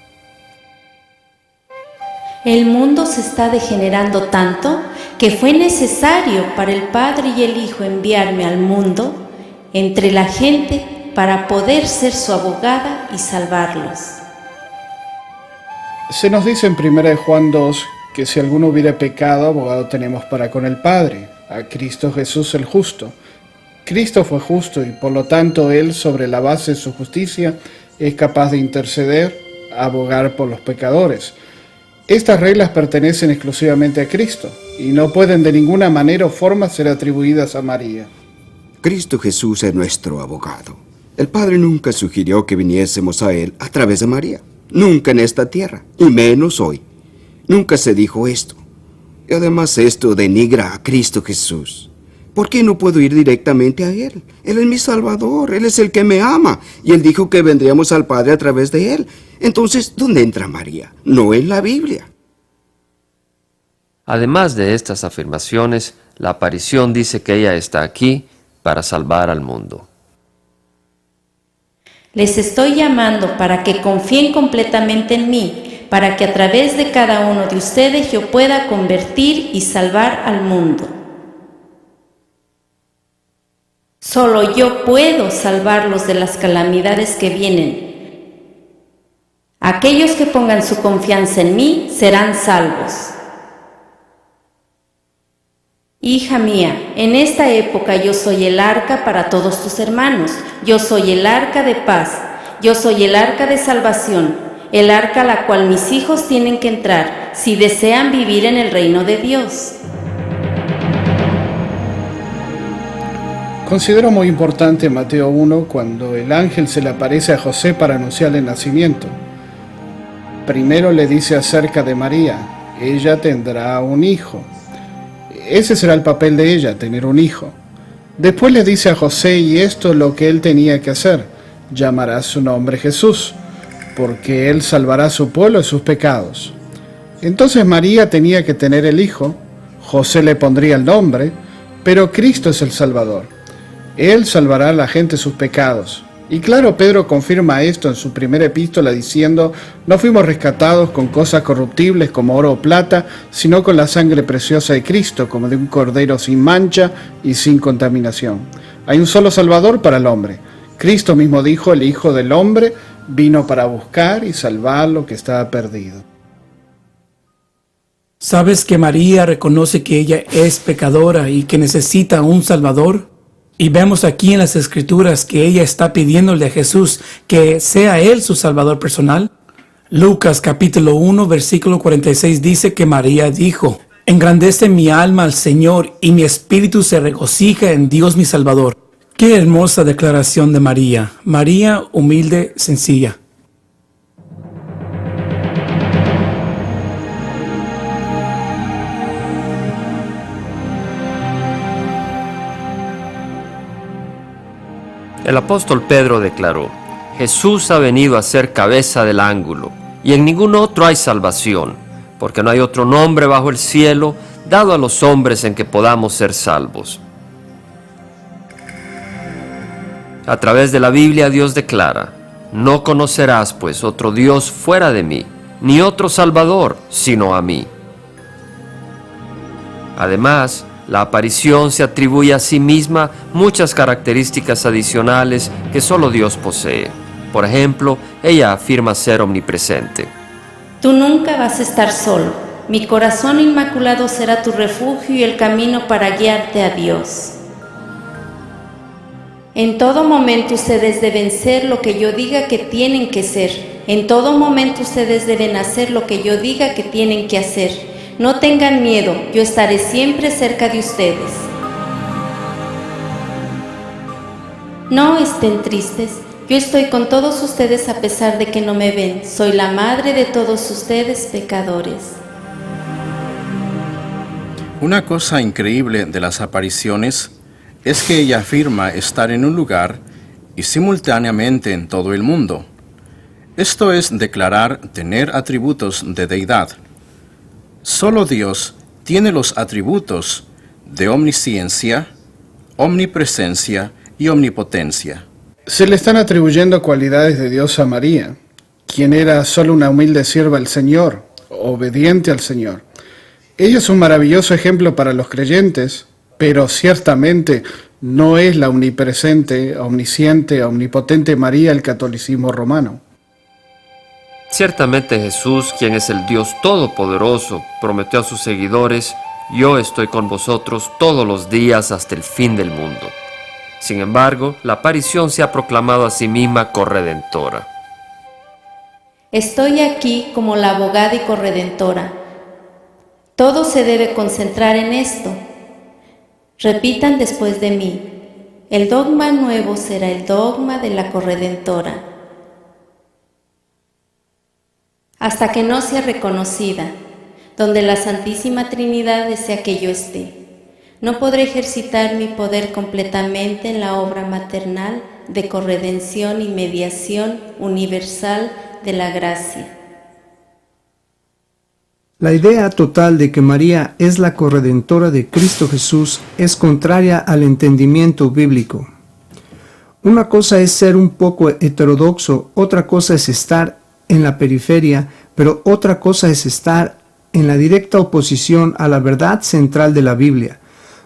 El mundo se está degenerando tanto que fue necesario para el Padre y el Hijo enviarme al mundo entre la gente para poder ser su abogada y salvarlos. Se nos dice en 1 Juan 2 que si alguno hubiera pecado, abogado tenemos para con el Padre, a Cristo Jesús el justo. Cristo fue justo y por lo tanto Él, sobre la base de su justicia, es capaz de interceder, abogar por los pecadores. Estas reglas pertenecen exclusivamente a Cristo y no pueden de ninguna manera o forma ser atribuidas a María. Cristo Jesús es nuestro abogado. El Padre nunca sugirió que viniésemos a Él a través de María. Nunca en esta tierra, y menos hoy. Nunca se dijo esto. Y además esto denigra a Cristo Jesús. ¿Por qué no puedo ir directamente a Él? Él es mi Salvador, Él es el que me ama. Y Él dijo que vendríamos al Padre a través de Él. Entonces, ¿dónde entra María? No en la Biblia. Además de estas afirmaciones, la aparición dice que ella está aquí para salvar al mundo. Les estoy llamando para que confíen completamente en mí, para que a través de cada uno de ustedes yo pueda convertir y salvar al mundo. Solo yo puedo salvarlos de las calamidades que vienen. Aquellos que pongan su confianza en mí serán salvos. Hija mía, en esta época yo soy el arca para todos tus hermanos. Yo soy el arca de paz. Yo soy el arca de salvación. El arca a la cual mis hijos tienen que entrar si desean vivir en el reino de Dios. Considero muy importante Mateo 1 cuando el ángel se le aparece a José para anunciarle el nacimiento. Primero le dice acerca de María, ella tendrá un hijo. Ese será el papel de ella, tener un hijo. Después le dice a José, y esto es lo que él tenía que hacer, llamará su nombre Jesús, porque él salvará a su pueblo de sus pecados. Entonces María tenía que tener el hijo, José le pondría el nombre, pero Cristo es el Salvador. Él salvará a la gente de sus pecados. Y claro, Pedro confirma esto en su primera epístola diciendo, no fuimos rescatados con cosas corruptibles como oro o plata, sino con la sangre preciosa de Cristo, como de un cordero sin mancha y sin contaminación. Hay un solo Salvador para el hombre. Cristo mismo dijo, el Hijo del Hombre vino para buscar y salvar lo que estaba perdido. ¿Sabes que María reconoce que ella es pecadora y que necesita un Salvador? Y vemos aquí en las Escrituras que ella está pidiéndole a Jesús que sea Él su Salvador personal. Lucas capítulo 1 versículo 46 dice que María dijo, engrandece mi alma al Señor y mi espíritu se regocija en Dios mi Salvador. Qué hermosa declaración de María. María humilde, sencilla. El apóstol Pedro declaró, Jesús ha venido a ser cabeza del ángulo, y en ningún otro hay salvación, porque no hay otro nombre bajo el cielo dado a los hombres en que podamos ser salvos. A través de la Biblia Dios declara, no conocerás pues otro Dios fuera de mí, ni otro Salvador sino a mí. Además, la aparición se atribuye a sí misma muchas características adicionales que solo Dios posee. Por ejemplo, ella afirma ser omnipresente. Tú nunca vas a estar solo. Mi corazón inmaculado será tu refugio y el camino para guiarte a Dios. En todo momento ustedes deben ser lo que yo diga que tienen que ser. En todo momento ustedes deben hacer lo que yo diga que tienen que hacer. No tengan miedo, yo estaré siempre cerca de ustedes. No estén tristes, yo estoy con todos ustedes a pesar de que no me ven. Soy la madre de todos ustedes pecadores. Una cosa increíble de las apariciones es que ella afirma estar en un lugar y simultáneamente en todo el mundo. Esto es declarar tener atributos de deidad. Solo Dios tiene los atributos de omnisciencia, omnipresencia y omnipotencia. Se le están atribuyendo cualidades de Dios a María, quien era solo una humilde sierva del Señor, obediente al Señor. Ella es un maravilloso ejemplo para los creyentes, pero ciertamente no es la omnipresente, omnisciente, omnipotente María del catolicismo romano. Ciertamente Jesús, quien es el Dios Todopoderoso, prometió a sus seguidores: yo estoy con vosotros todos los días hasta el fin del mundo. Sin embargo, la aparición se ha proclamado a sí misma corredentora. Estoy aquí como la abogada y corredentora. Todo se debe concentrar en esto. Repitan después de mí: el dogma nuevo será el dogma de la corredentora, hasta que no sea reconocida, donde la Santísima Trinidad desea que yo esté. No podré ejercitar mi poder completamente en la obra maternal de corredención y mediación universal de la gracia. La idea total de que María es la corredentora de Cristo Jesús es contraria al entendimiento bíblico. Una cosa es ser un poco heterodoxo, otra cosa es estar en la periferia, pero otra cosa es estar en la directa oposición a la verdad central de la Biblia.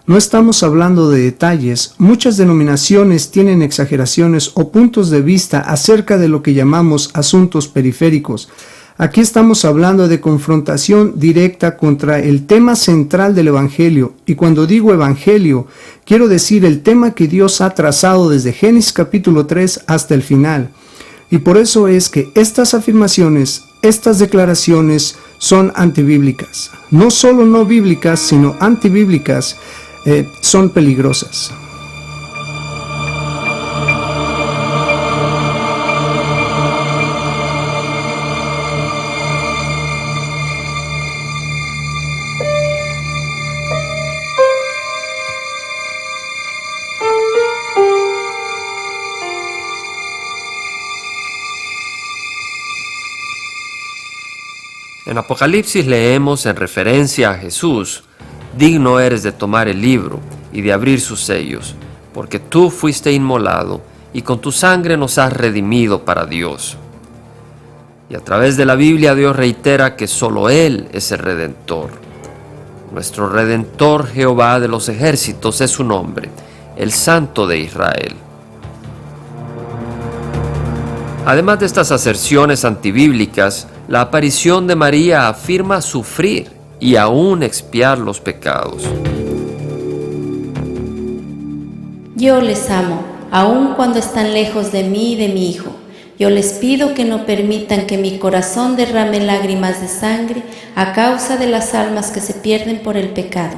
No estamos hablando de detalles. Muchas denominaciones tienen exageraciones o puntos de vista acerca de lo que llamamos asuntos periféricos. Aquí estamos hablando de confrontación directa contra el tema central del Evangelio. Y cuando digo Evangelio, quiero decir el tema que Dios ha trazado desde Génesis capítulo 3 hasta el final. Y por eso es que estas afirmaciones, estas declaraciones son antibíblicas. No solo no bíblicas, sino antibíblicas. Son peligrosas. En Apocalipsis leemos en referencia a Jesús: digno eres de tomar el libro y de abrir sus sellos, porque tú fuiste inmolado y con tu sangre nos has redimido para Dios. Y a través de la Biblia Dios reitera que solo Él es el Redentor. Nuestro Redentor, Jehová de los ejércitos, es su nombre, el Santo de Israel. Además de estas aserciones antibíblicas, la aparición de María afirma sufrir y aún expiar los pecados. Yo les amo, aun cuando están lejos de mí y de mi Hijo. Yo les pido que no permitan que mi corazón derrame lágrimas de sangre a causa de las almas que se pierden por el pecado.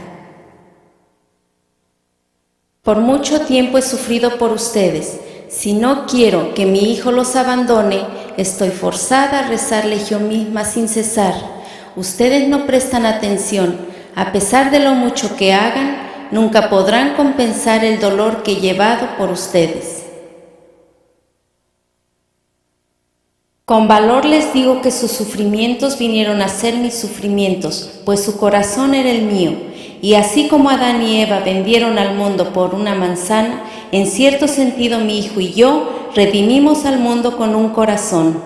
Por mucho tiempo he sufrido por ustedes. Si no quiero que mi Hijo los abandone, estoy forzada a rezarle yo misma sin cesar. Ustedes no prestan atención. A pesar de lo mucho que hagan, nunca podrán compensar el dolor que he llevado por ustedes. Con valor les digo que sus sufrimientos vinieron a ser mis sufrimientos, pues su corazón era el mío. Y así como Adán y Eva vendieron al mundo por una manzana, en cierto sentido mi Hijo y yo redimimos al mundo con un corazón.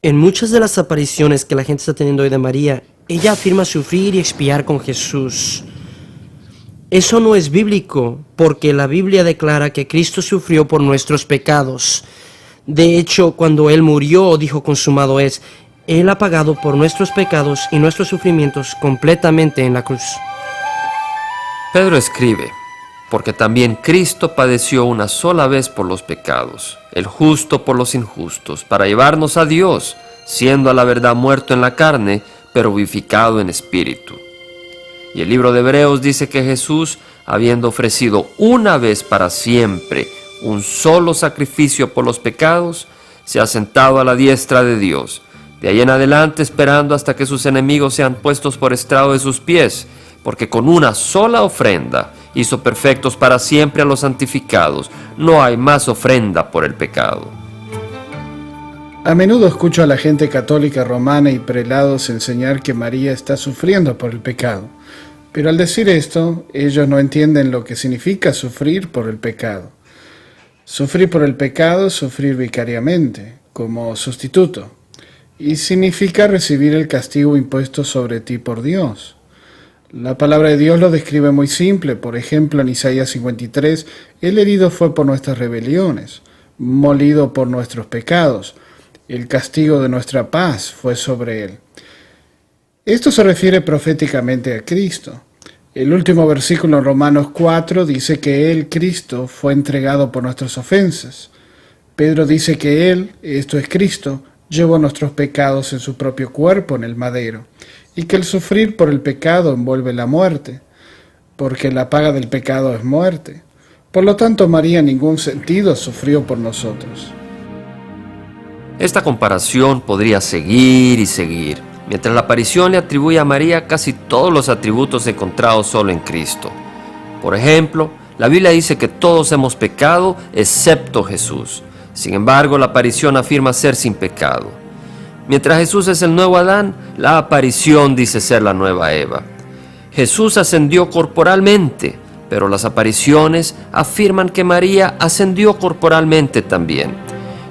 En muchas de las apariciones que la gente está teniendo hoy de María, ella afirma sufrir y expiar con Jesús. Eso no es bíblico, porque la Biblia declara que Cristo sufrió por nuestros pecados. De hecho, cuando Él murió, dijo consumado es, Él ha pagado por nuestros pecados y nuestros sufrimientos completamente en la cruz. Pedro escribe: porque también Cristo padeció una sola vez por los pecados, el justo por los injustos, para llevarnos a Dios, siendo a la verdad muerto en la carne, pero vivificado en espíritu. Y el libro de Hebreos dice que Jesús, habiendo ofrecido una vez para siempre un solo sacrificio por los pecados, se ha sentado a la diestra de Dios, de ahí en adelante esperando hasta que sus enemigos sean puestos por estrado de sus pies, porque con una sola ofrenda hizo perfectos para siempre a los santificados. No hay más ofrenda por el pecado. A menudo escucho a la gente católica romana y prelados enseñar que María está sufriendo por el pecado. Pero al decir esto, ellos no entienden lo que significa sufrir por el pecado. Sufrir por el pecado es sufrir vicariamente, como sustituto, y significa recibir el castigo impuesto sobre ti por Dios. La palabra de Dios lo describe muy simple. Por ejemplo, en Isaías 53, el herido fue por nuestras rebeliones, molido por nuestros pecados. El castigo de nuestra paz fue sobre él. Esto se refiere proféticamente a Cristo. El último versículo en Romanos 4 dice que Él, Cristo, fue entregado por nuestras ofensas. Pedro dice que Él, esto es Cristo, llevó nuestros pecados en su propio cuerpo en el madero, y que el sufrir por el pecado envuelve la muerte, porque la paga del pecado es muerte. Por lo tanto, María en ningún sentido sufrió por nosotros. Esta comparación podría seguir y seguir, mientras la aparición le atribuye a María casi todos los atributos encontrados solo en Cristo. Por ejemplo, la Biblia dice que todos hemos pecado excepto Jesús. Sin embargo, la aparición afirma ser sin pecado. Mientras Jesús es el nuevo Adán, la aparición dice ser la nueva Eva. Jesús ascendió corporalmente, pero las apariciones afirman que María ascendió corporalmente también.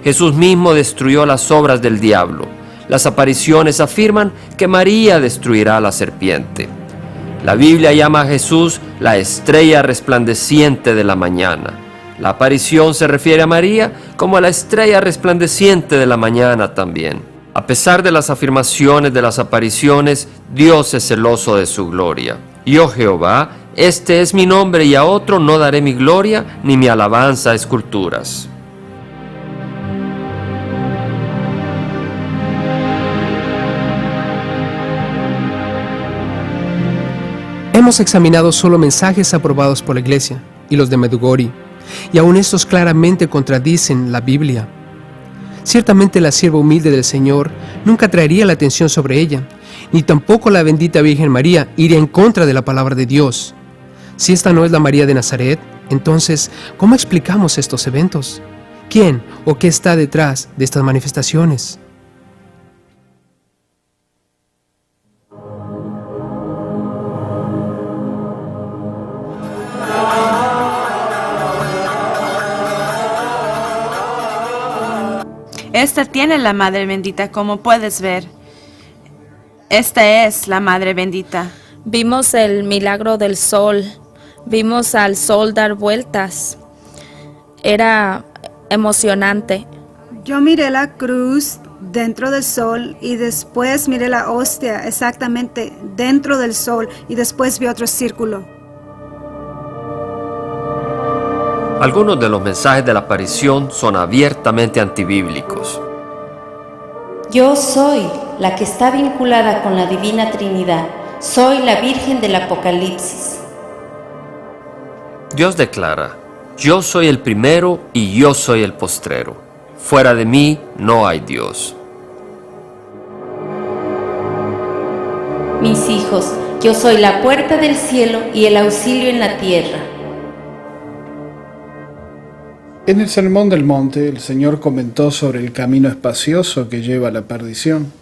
Jesús mismo destruyó las obras del diablo. Las apariciones afirman que María destruirá a la serpiente. La Biblia llama a Jesús la estrella resplandeciente de la mañana. La aparición se refiere a María como a la estrella resplandeciente de la mañana también. A pesar de las afirmaciones de las apariciones, Dios es celoso de su gloria. Yo, Jehová, este es mi nombre, y a otro no daré mi gloria ni mi alabanza a esculturas. Hemos examinado solo mensajes aprobados por la Iglesia y los de Medjugorje, y aun estos claramente contradicen la Biblia. Ciertamente la sierva humilde del Señor nunca traería la atención sobre ella, ni tampoco la bendita Virgen María iría en contra de la palabra de Dios. Si esta no es la María de Nazaret, entonces, ¿cómo explicamos estos eventos? ¿Quién o qué está detrás de estas manifestaciones? Esta tiene la Madre Bendita, como puedes ver. Esta es la Madre Bendita. Vimos el milagro del sol. Vimos al sol dar vueltas. Era emocionante. Yo miré la cruz dentro del sol y después miré la hostia exactamente dentro del sol y después vi otro círculo. Algunos de los mensajes de la aparición son abiertamente antibíblicos. Yo soy la que está vinculada con la Divina Trinidad. Soy la Virgen del Apocalipsis. Dios declara: yo soy el primero y yo soy el postrero. Fuera de mí no hay Dios. Mis hijos, yo soy la puerta del cielo y el auxilio en la tierra. En el Sermón del Monte, el Señor comentó sobre el camino espacioso que lleva a la perdición,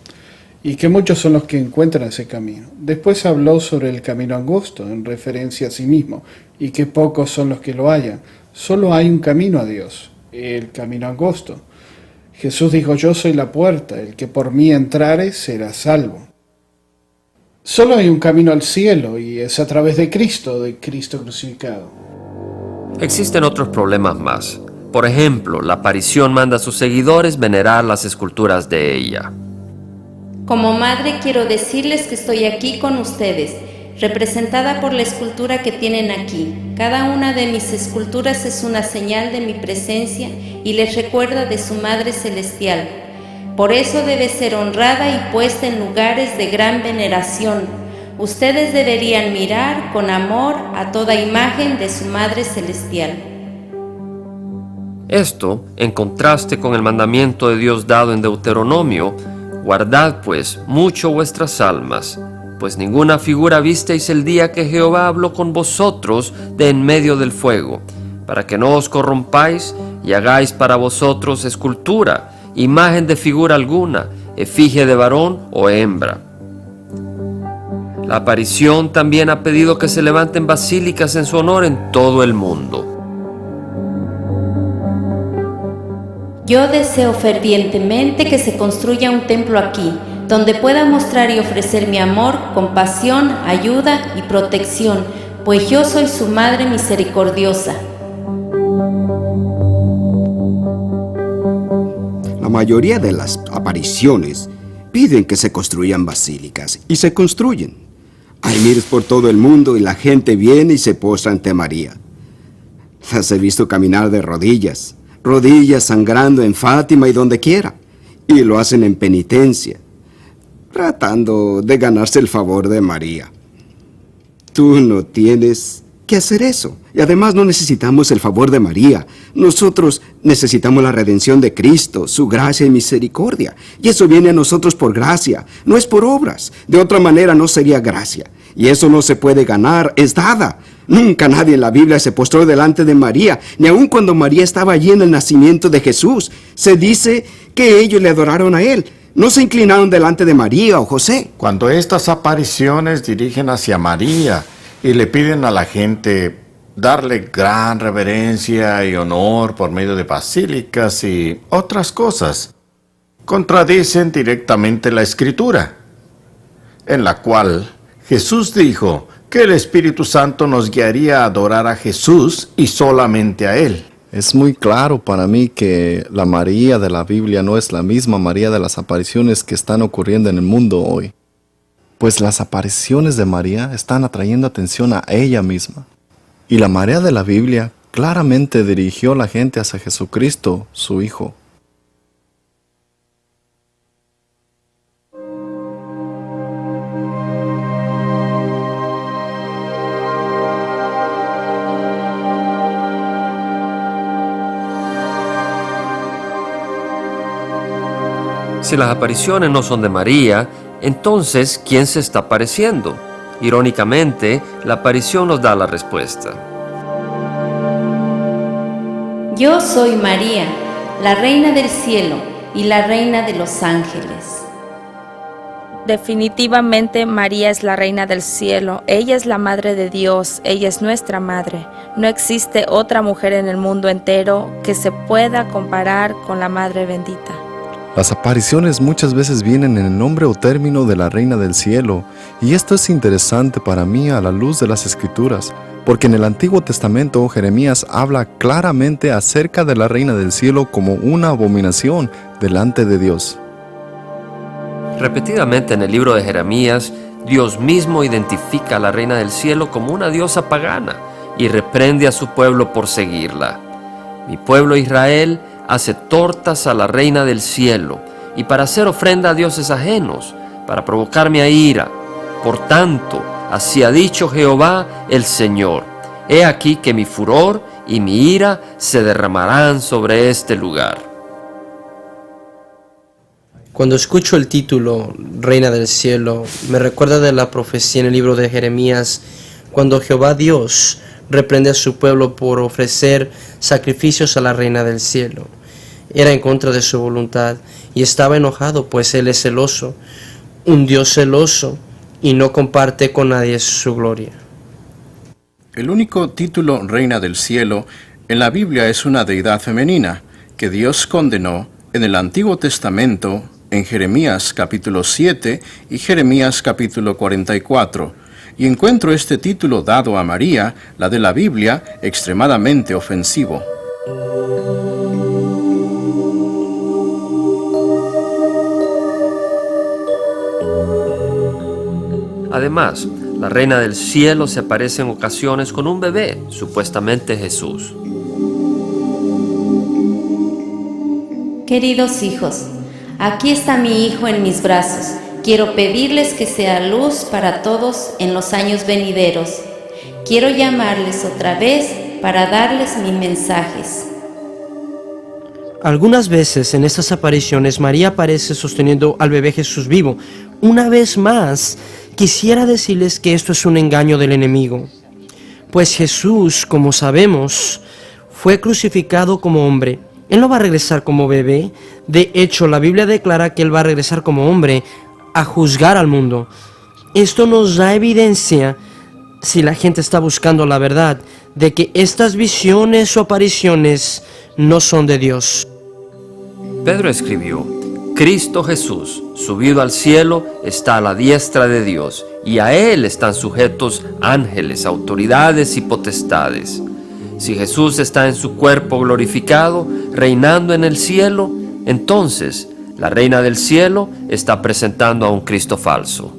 y que muchos son los que encuentran ese camino. Después habló sobre el camino angosto, en referencia a sí mismo, y que pocos son los que lo hallan. Solo hay un camino a Dios, el camino angosto. Jesús dijo: yo soy la puerta, el que por mí entrare será salvo. Solo hay un camino al cielo, y es a través de Cristo crucificado. Existen otros problemas más. Por ejemplo, la aparición manda a sus seguidores venerar las esculturas de ella. Como madre quiero decirles que estoy aquí con ustedes, representada por la escultura que tienen aquí. Cada una de mis esculturas es una señal de mi presencia y les recuerda de su Madre Celestial. Por eso debe ser honrada y puesta en lugares de gran veneración. Ustedes deberían mirar con amor a toda imagen de su Madre Celestial. Esto, en contraste con el mandamiento de Dios dado en Deuteronomio: guardad pues mucho vuestras almas, pues ninguna figura visteis el día que Jehová habló con vosotros de en medio del fuego, para que no os corrompáis y hagáis para vosotros escultura, imagen de figura alguna, efigie de varón o hembra. La aparición también ha pedido que se levanten basílicas en su honor en todo el mundo. Yo deseo fervientemente que se construya un templo aquí, donde pueda mostrar y ofrecer mi amor, compasión, ayuda y protección, pues yo soy su Madre misericordiosa. La mayoría de las apariciones piden que se construyan basílicas y se construyen. Hay miles por todo el mundo y la gente viene y se postra ante María. Las he visto caminar de rodillas sangrando en Fátima y donde quiera, y lo hacen en penitencia, tratando de ganarse el favor de María. Tú no tienes que hacer eso, y además no necesitamos el favor de María. Nosotros necesitamos la redención de Cristo, su gracia y misericordia, y eso viene a nosotros por gracia, no es por obras. De otra manera no sería gracia, y eso no se puede ganar, es dada. Nunca nadie en la Biblia se postró delante de María, ni aun cuando María estaba allí en el nacimiento de Jesús. Se dice que ellos le adoraron a él, no se inclinaron delante de María o José. Cuando estas apariciones dirigen hacia María y le piden a la gente darle gran reverencia y honor por medio de basílicas y otras cosas, contradicen directamente la Escritura, en la cual Jesús dijo que el Espíritu Santo nos guiaría a adorar a Jesús y solamente a Él. Es muy claro para mí que la María de la Biblia no es la misma María de las apariciones que están ocurriendo en el mundo hoy. Pues las apariciones de María están atrayendo atención a ella misma. Y la María de la Biblia claramente dirigió a la gente hacia Jesucristo, su Hijo. Si las apariciones no son de María, entonces, ¿quién se está apareciendo? Irónicamente, la aparición nos da la respuesta. Yo soy María, la Reina del Cielo y la Reina de los Ángeles. Definitivamente María es la Reina del Cielo, ella es la Madre de Dios, ella es nuestra Madre. No existe otra mujer en el mundo entero que se pueda comparar con la Madre bendita. Las apariciones muchas veces vienen en el nombre o término de la Reina del Cielo, y esto es interesante para mí a la luz de las Escrituras, porque en el Antiguo Testamento Jeremías habla claramente acerca de la Reina del Cielo como una abominación delante de Dios. Repetidamente en el libro de Jeremías, Dios mismo identifica a la Reina del Cielo como una diosa pagana y reprende a su pueblo por seguirla. Mi pueblo Israel hace tortas a la Reina del Cielo y para hacer ofrenda a dioses ajenos, para provocarme a ira. Por tanto, así ha dicho Jehová el Señor: he aquí que mi furor y mi ira se derramarán sobre este lugar. Cuando escucho el título Reina del Cielo, me recuerda de la profecía en el libro de Jeremías, cuando Jehová Dios reprende a su pueblo por ofrecer sacrificios a la Reina del Cielo. Era en contra de su voluntad y estaba enojado, pues Él es celoso, un Dios celoso, y no comparte con nadie su gloria. El único título Reina del Cielo en la Biblia es una deidad femenina que Dios condenó en el Antiguo Testamento en Jeremías capítulo 7 y Jeremías capítulo 44, y encuentro este título dado a María, la de la Biblia, extremadamente ofensivo. Además, la Reina del Cielo se aparece en ocasiones con un bebé, supuestamente Jesús. Queridos hijos, aquí está mi Hijo en mis brazos. Quiero pedirles que sea luz para todos en los años venideros. Quiero llamarles otra vez para darles mis mensajes. Algunas veces en estas apariciones María aparece sosteniendo al bebé Jesús vivo. Una vez más, quisiera decirles que esto es un engaño del enemigo, pues Jesús, como sabemos, fue crucificado como hombre. Él no va a regresar como bebé. De hecho, la Biblia declara que Él va a regresar como hombre a juzgar al mundo. Esto nos da evidencia, si la gente está buscando la verdad, de que estas visiones o apariciones no son de Dios. Pedro escribió: Cristo Jesús, subido al cielo, está a la diestra de Dios, y a Él están sujetos ángeles, autoridades y potestades. Si Jesús está en su cuerpo glorificado, reinando en el cielo, entonces la reina del cielo está presentando a un Cristo falso.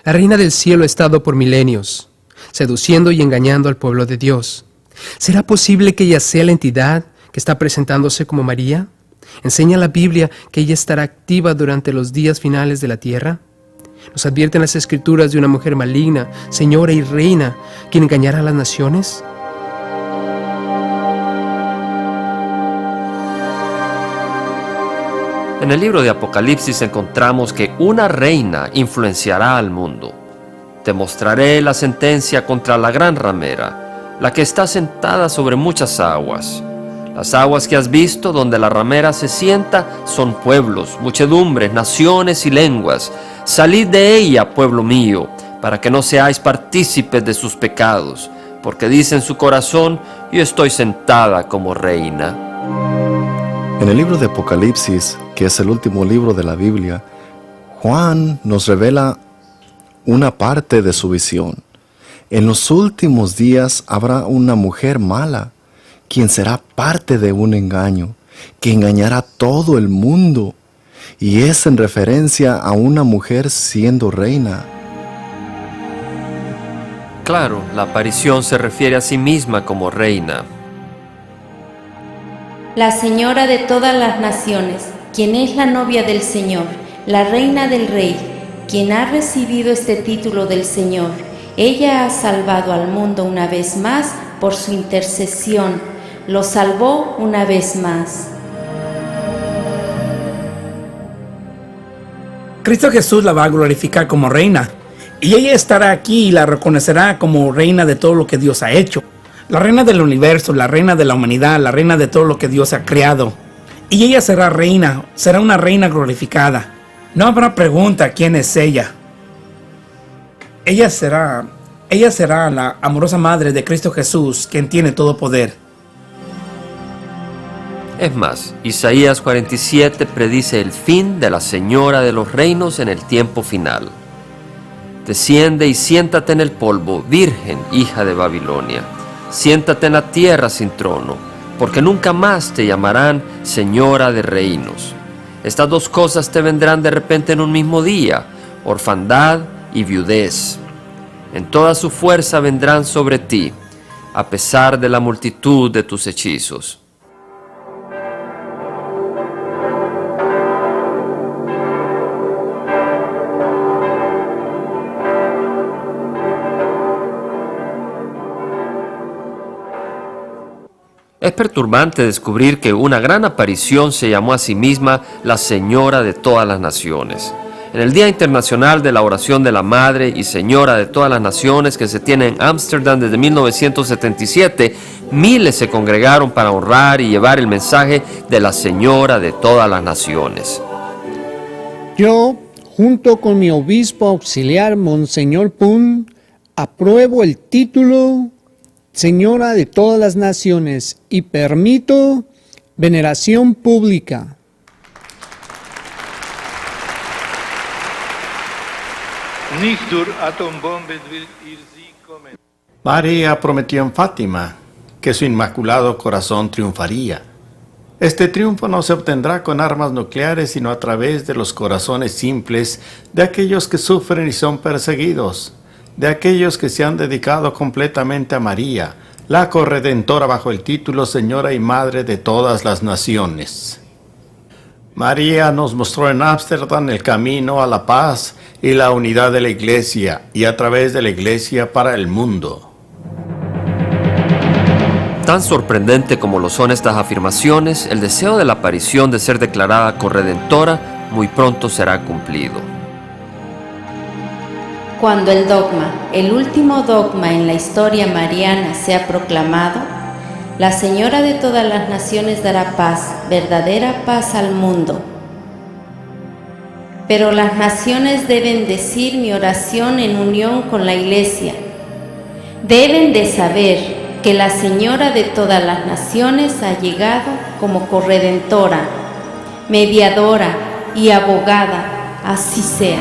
La reina del cielo ha estado por milenios, seduciendo y engañando al pueblo de Dios. ¿Será posible que ella sea la entidad que está presentándose como María? ¿Enseña la Biblia que ella estará activa durante los días finales de la tierra? ¿Nos advierten las Escrituras de una mujer maligna, señora y reina, quien engañará a las naciones? En el libro de Apocalipsis encontramos que una reina influenciará al mundo. Te mostraré la sentencia contra la gran ramera, la que está sentada sobre muchas aguas. Las aguas que has visto donde la ramera se sienta son pueblos, muchedumbres, naciones y lenguas. Salid de ella, pueblo mío, para que no seáis partícipes de sus pecados, porque dice en su corazón, yo estoy sentada como reina. En el libro de Apocalipsis, que es el último libro de la Biblia, Juan nos revela una parte de su visión. En los últimos días habrá una mujer mala, quien será parte de un engaño, que engañará a todo el mundo, y es en referencia a una mujer siendo reina. Claro, la aparición se refiere a sí misma como reina. La señora de todas las naciones, quien es la novia del Señor, la reina del Rey, quien ha recibido este título del Señor. Ella ha salvado al mundo una vez más por su intercesión. Lo salvó una vez más. Cristo Jesús la va a glorificar como reina, y ella estará aquí y la reconocerá como reina de todo lo que Dios ha hecho. La reina del universo, la reina de la humanidad, la reina de todo lo que Dios ha creado. Y ella será reina, será una reina glorificada. No habrá pregunta quién es ella. Ella será la amorosa madre de Cristo Jesús, quien tiene todo poder. Es más, Isaías 47 predice el fin de la señora de los reinos en el tiempo final. Desciende y siéntate en el polvo, virgen, hija de Babilonia. Siéntate en la tierra sin trono, porque nunca más te llamarán señora de reinos. Estas dos cosas te vendrán de repente en un mismo día, orfandad y viudez. En toda su fuerza vendrán sobre ti, a pesar de la multitud de tus hechizos. Es perturbante descubrir que una gran aparición se llamó a sí misma la Señora de todas las Naciones. En el Día Internacional de la Oración de la Madre y Señora de todas las Naciones, que se tiene en Ámsterdam desde 1977, miles se congregaron para honrar y llevar el mensaje de la Señora de todas las Naciones. Yo, junto con mi obispo auxiliar, Monseñor Pun, apruebo el título Señora de todas las Naciones y permito veneración pública. María prometió en Fátima que su inmaculado corazón triunfaría. Este triunfo no se obtendrá con armas nucleares, sino a través de los corazones simples de aquellos que sufren y son perseguidos, de aquellos que se han dedicado completamente a María, la corredentora bajo el título Señora y Madre de todas las naciones. María nos mostró en Ámsterdam el camino a la paz y la unidad de la Iglesia, y a través de la Iglesia para el mundo. Tan sorprendente como lo son estas afirmaciones, el deseo de la aparición de ser declarada corredentora muy pronto será cumplido. Cuando el dogma, el último dogma en la historia mariana, sea proclamado, la Señora de todas las naciones dará paz, verdadera paz al mundo. Pero las naciones deben decir mi oración en unión con la Iglesia. Deben de saber que la Señora de todas las naciones ha llegado como corredentora, mediadora y abogada, así sea.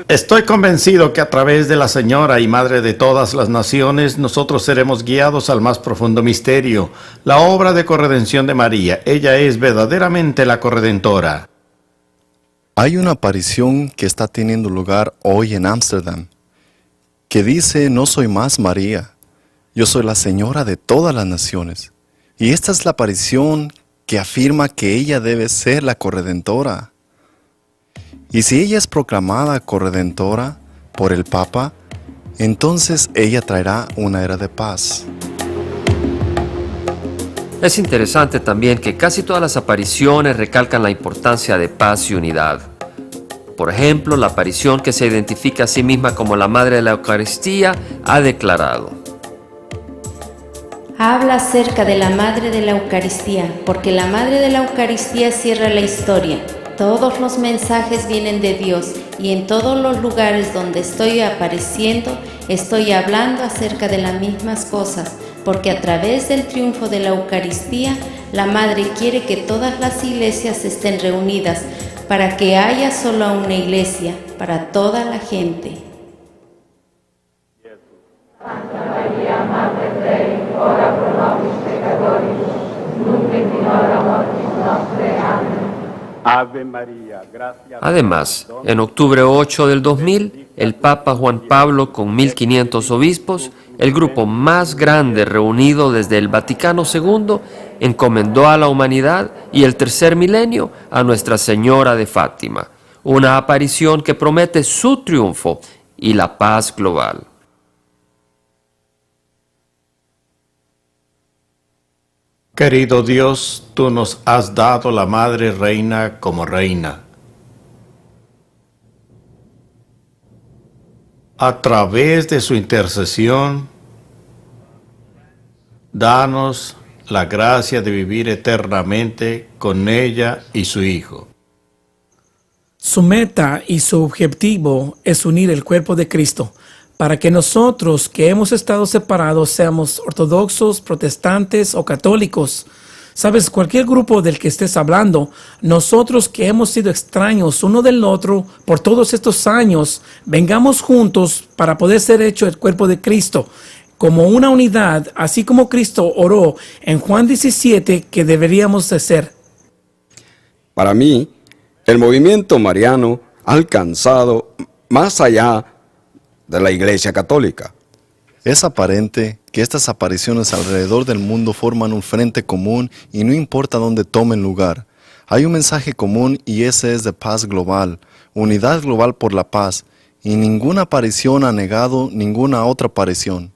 Estoy convencido que a través de la Señora y Madre de todas las naciones, nosotros seremos guiados al más profundo misterio, la obra de corredención de María. Ella es verdaderamente la corredentora. Hay una aparición que está teniendo lugar hoy en Ámsterdam, que dice: no soy más María, yo soy la Señora de todas las naciones. Y esta es la aparición que afirma que ella debe ser la corredentora. Y si ella es proclamada corredentora por el Papa, entonces ella traerá una era de paz. Es interesante también que casi todas las apariciones recalcan la importancia de paz y unidad. Por ejemplo, la aparición que se identifica a sí misma como la Madre de la Eucaristía ha declarado: Habla acerca de la Madre de la Eucaristía, porque la Madre de la Eucaristía cierra la historia. Todos los mensajes vienen de Dios y en todos los lugares donde estoy apareciendo, estoy hablando acerca de las mismas cosas, porque a través del triunfo de la Eucaristía, la Madre quiere que todas las iglesias estén reunidas para que haya solo una iglesia para toda la gente. Santa María, Madre Dei, ora pro nobis peccatoribus, nunc et in hora mortis nostre. Amén. Ave María, gracias. Además, en octubre 8 del 2000, el Papa Juan Pablo, con 1500 obispos, el grupo más grande reunido desde el Vaticano II, encomendó a la humanidad y el tercer milenio a Nuestra Señora de Fátima, una aparición que promete su triunfo y la paz global. Querido Dios, tú nos has dado la Madre Reina como reina. A través de su intercesión, danos la gracia de vivir eternamente con ella y su Hijo. Su meta y su objetivo es unir el cuerpo de Cristo, para que nosotros que hemos estado separados seamos ortodoxos, protestantes o católicos. Sabes, cualquier grupo del que estés hablando, nosotros que hemos sido extraños uno del otro por todos estos años, vengamos juntos para poder ser hecho el cuerpo de Cristo, como una unidad, así como Cristo oró en Juan 17 que deberíamos de ser. Para mí, el movimiento mariano ha alcanzado más allá de la Iglesia Católica. Es aparente que estas apariciones alrededor del mundo forman un frente común y no importa dónde tomen lugar. Hay un mensaje común y ese es de paz global, unidad global por la paz, y ninguna aparición ha negado ninguna otra aparición.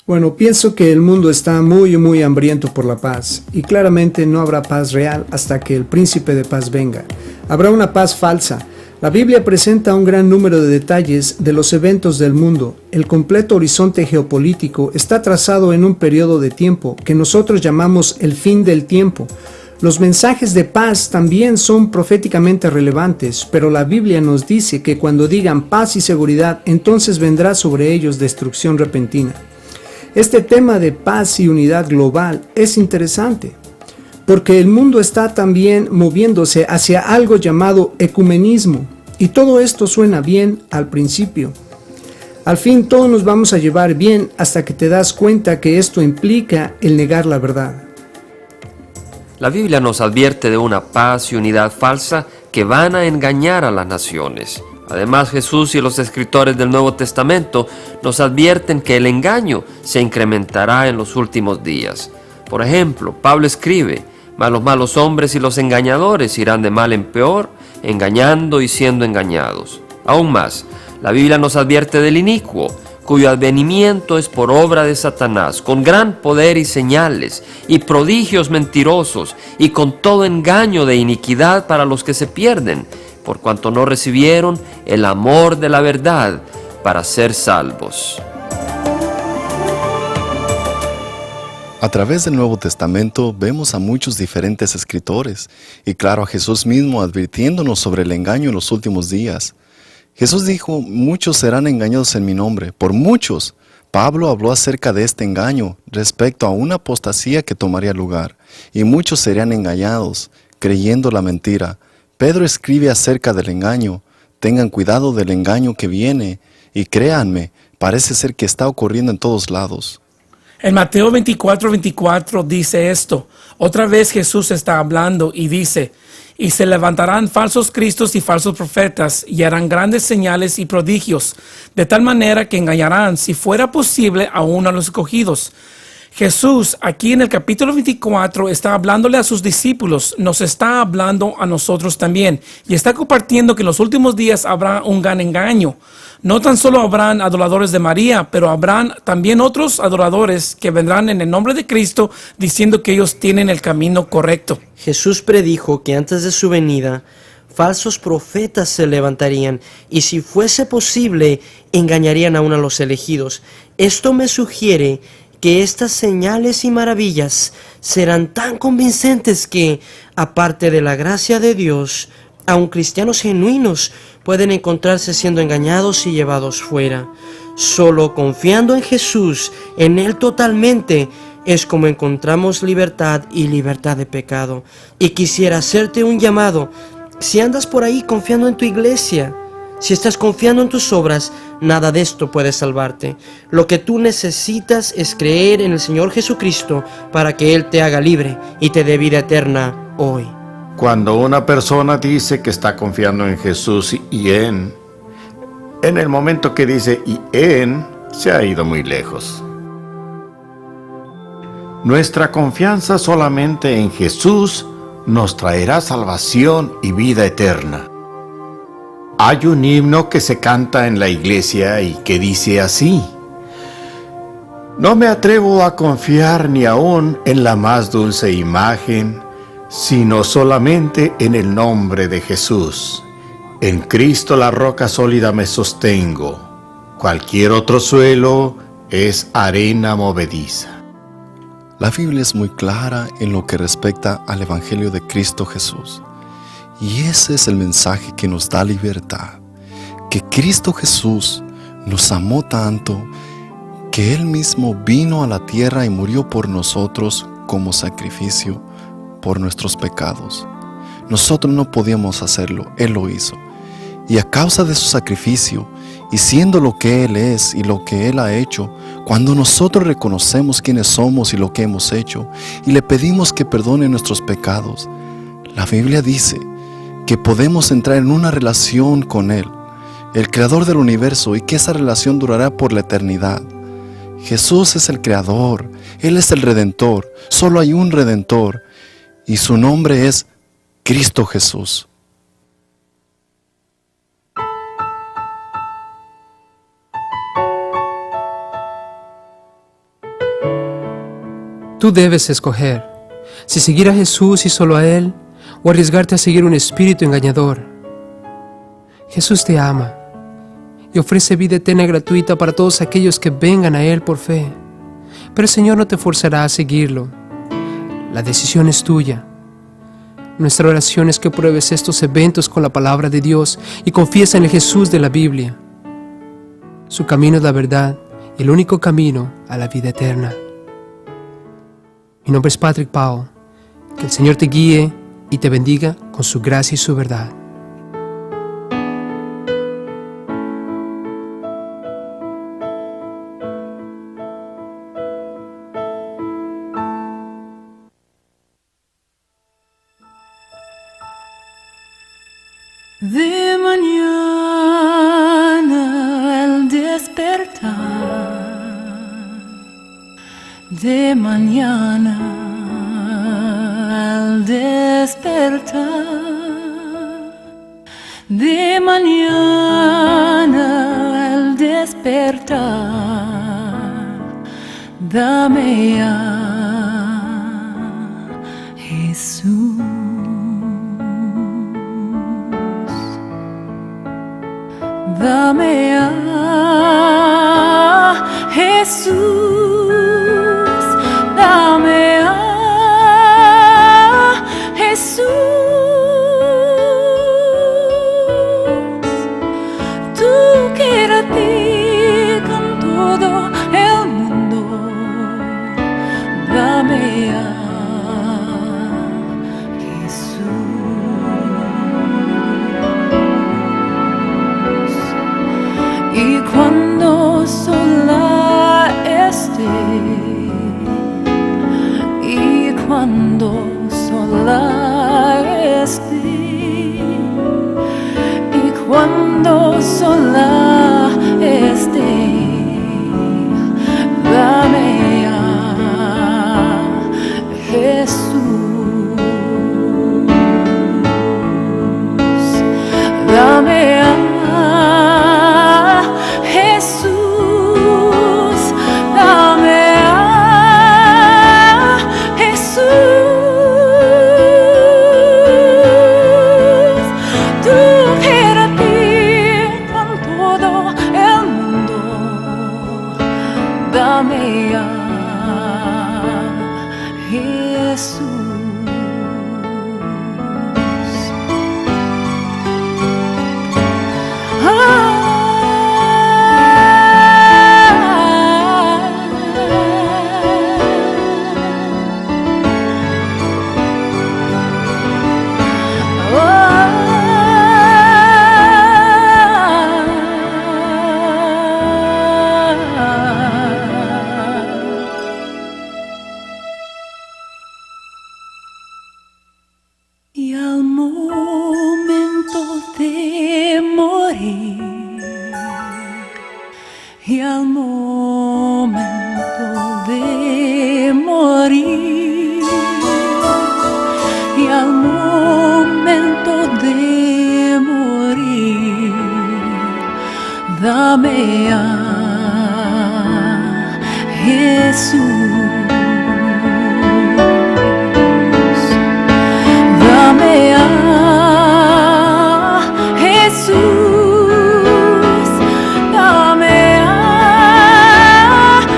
Bueno, pienso que el mundo está muy hambriento por la paz, y claramente no habrá paz real hasta que el príncipe de paz venga. Habrá una paz falsa. La Biblia presenta un gran número de detalles de los eventos del mundo. El completo horizonte geopolítico está trazado en un periodo de tiempo que nosotros llamamos el fin del tiempo. Los mensajes de paz también son proféticamente relevantes, pero la Biblia nos dice que cuando digan paz y seguridad, entonces vendrá sobre ellos destrucción repentina. Este tema de paz y unidad global es interesante, porque el mundo está también moviéndose hacia algo llamado ecumenismo, y todo esto suena bien al principio. Al fin todos nos vamos a llevar bien hasta que te das cuenta que esto implica el negar la verdad. La Biblia nos advierte de una paz y unidad falsa que van a engañar a las naciones. Además, Jesús y los escritores del Nuevo Testamento nos advierten que el engaño se incrementará en los últimos días. Por ejemplo, Pablo escribe: mas los malos hombres y los engañadores irán de mal en peor, engañando y siendo engañados. Aún más, la Biblia nos advierte del inicuo, cuyo advenimiento es por obra de Satanás, con gran poder y señales, y prodigios mentirosos, y con todo engaño de iniquidad para los que se pierden, por cuanto no recibieron el amor de la verdad para ser salvos. A través del Nuevo Testamento vemos a muchos diferentes escritores y claro a Jesús mismo advirtiéndonos sobre el engaño en los últimos días. Jesús dijo, muchos serán engañados en mi nombre, por muchos. Pablo habló acerca de este engaño respecto a una apostasía que tomaría lugar, y muchos serían engañados, creyendo la mentira. Pedro escribe acerca del engaño. Tengan cuidado del engaño que viene, y créanme, parece ser que está ocurriendo en todos lados. En Mateo 24:24 dice esto. Otra vez Jesús está hablando y dice, y se levantarán falsos cristos y falsos profetas y harán grandes señales y prodigios, de tal manera que engañarán, si fuera posible, aún a los escogidos. Jesús aquí en el capítulo 24 está hablándole a sus discípulos, nos está hablando a nosotros también y está compartiendo que en los últimos días habrá un gran engaño. No tan solo habrán adoradores de María, pero habrán también otros adoradores que vendrán en el nombre de Cristo diciendo que ellos tienen el camino correcto. Jesús predijo que antes de su venida, falsos profetas se levantarían y si fuese posible, engañarían aún a los elegidos. Esto me sugiere que estas señales y maravillas serán tan convincentes que, aparte de la gracia de Dios, aun cristianos genuinos pueden encontrarse siendo engañados y llevados fuera. Solo confiando en Jesús, en Él totalmente, es como encontramos libertad y libertad de pecado. Y quisiera hacerte un llamado. Si andas por ahí confiando en tu iglesia, si estás confiando en tus obras, nada de esto puede salvarte. Lo que tú necesitas es creer en el Señor Jesucristo para que Él te haga libre y te dé vida eterna hoy. Cuando una persona dice que está confiando en Jesús y en el momento que dice y en, se ha ido muy lejos. Nuestra confianza solamente en Jesús nos traerá salvación y vida eterna. Hay un himno que se canta en la iglesia y que dice así: no me atrevo a confiar ni aún en la más dulce imagen, sino solamente en el nombre de Jesús. En Cristo la roca sólida me sostengo. Cualquier otro suelo es arena movediza. La Biblia es muy clara en lo que respecta al Evangelio de Cristo Jesús. Y ese es el mensaje que nos da libertad. Que Cristo Jesús nos amó tanto que Él mismo vino a la tierra y murió por nosotros como sacrificio por nuestros pecados. Nosotros no podíamos hacerlo, Él lo hizo. Y a causa de su sacrificio, y siendo lo que Él es y lo que Él ha hecho, cuando nosotros reconocemos quiénes somos y lo que hemos hecho, y le pedimos que perdone nuestros pecados, la Biblia dice que podemos entrar en una relación con Él, el Creador del universo, y que esa relación durará por la eternidad. Jesús es el Creador, Él es el Redentor, solo hay un Redentor, y su nombre es Cristo Jesús. Tú debes escoger si seguir a Jesús y solo a Él, o arriesgarte a seguir un espíritu engañador. Jesús te ama y ofrece vida eterna gratuita para todos aquellos que vengan a Él por fe. Pero el Señor no te forzará a seguirlo. La decisión es tuya. Nuestra oración es que pruebes estos eventos con la palabra de Dios y confíes en el Jesús de la Biblia. Su camino es la verdad y el único camino a la vida eterna. Mi nombre es Patrick Powell. Que el Señor te guíe y te bendiga con su gracia y su verdad. De mañana al despertar, de mañana al despertar, de mañana al despertar, dame a Jesús. Dame a Jesús, dame y cuando sola esté, y cuando sola esté, dame a Jesús, dame a Jesús, dame a Jesús. Tú quédate con todo el mundo, dame a Jesús. Y al momento de morir, y al momento de morir, y al momento de morir, dame a Jesús. Dame a Jesús, dame a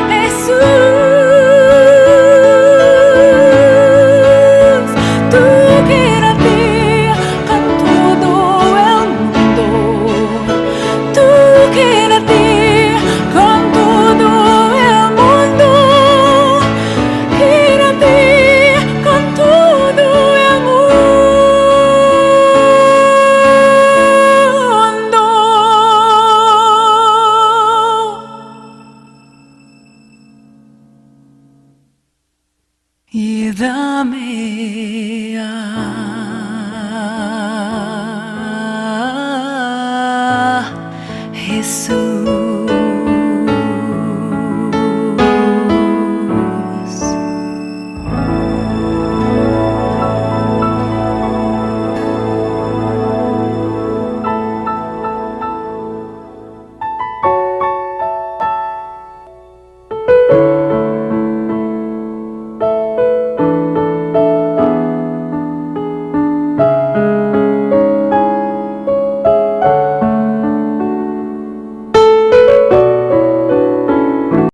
Jesús. Tú quédate con todo el mundo, tú quédate con todo el mundo, quédate con todo el mundo. Y dame a Jesús.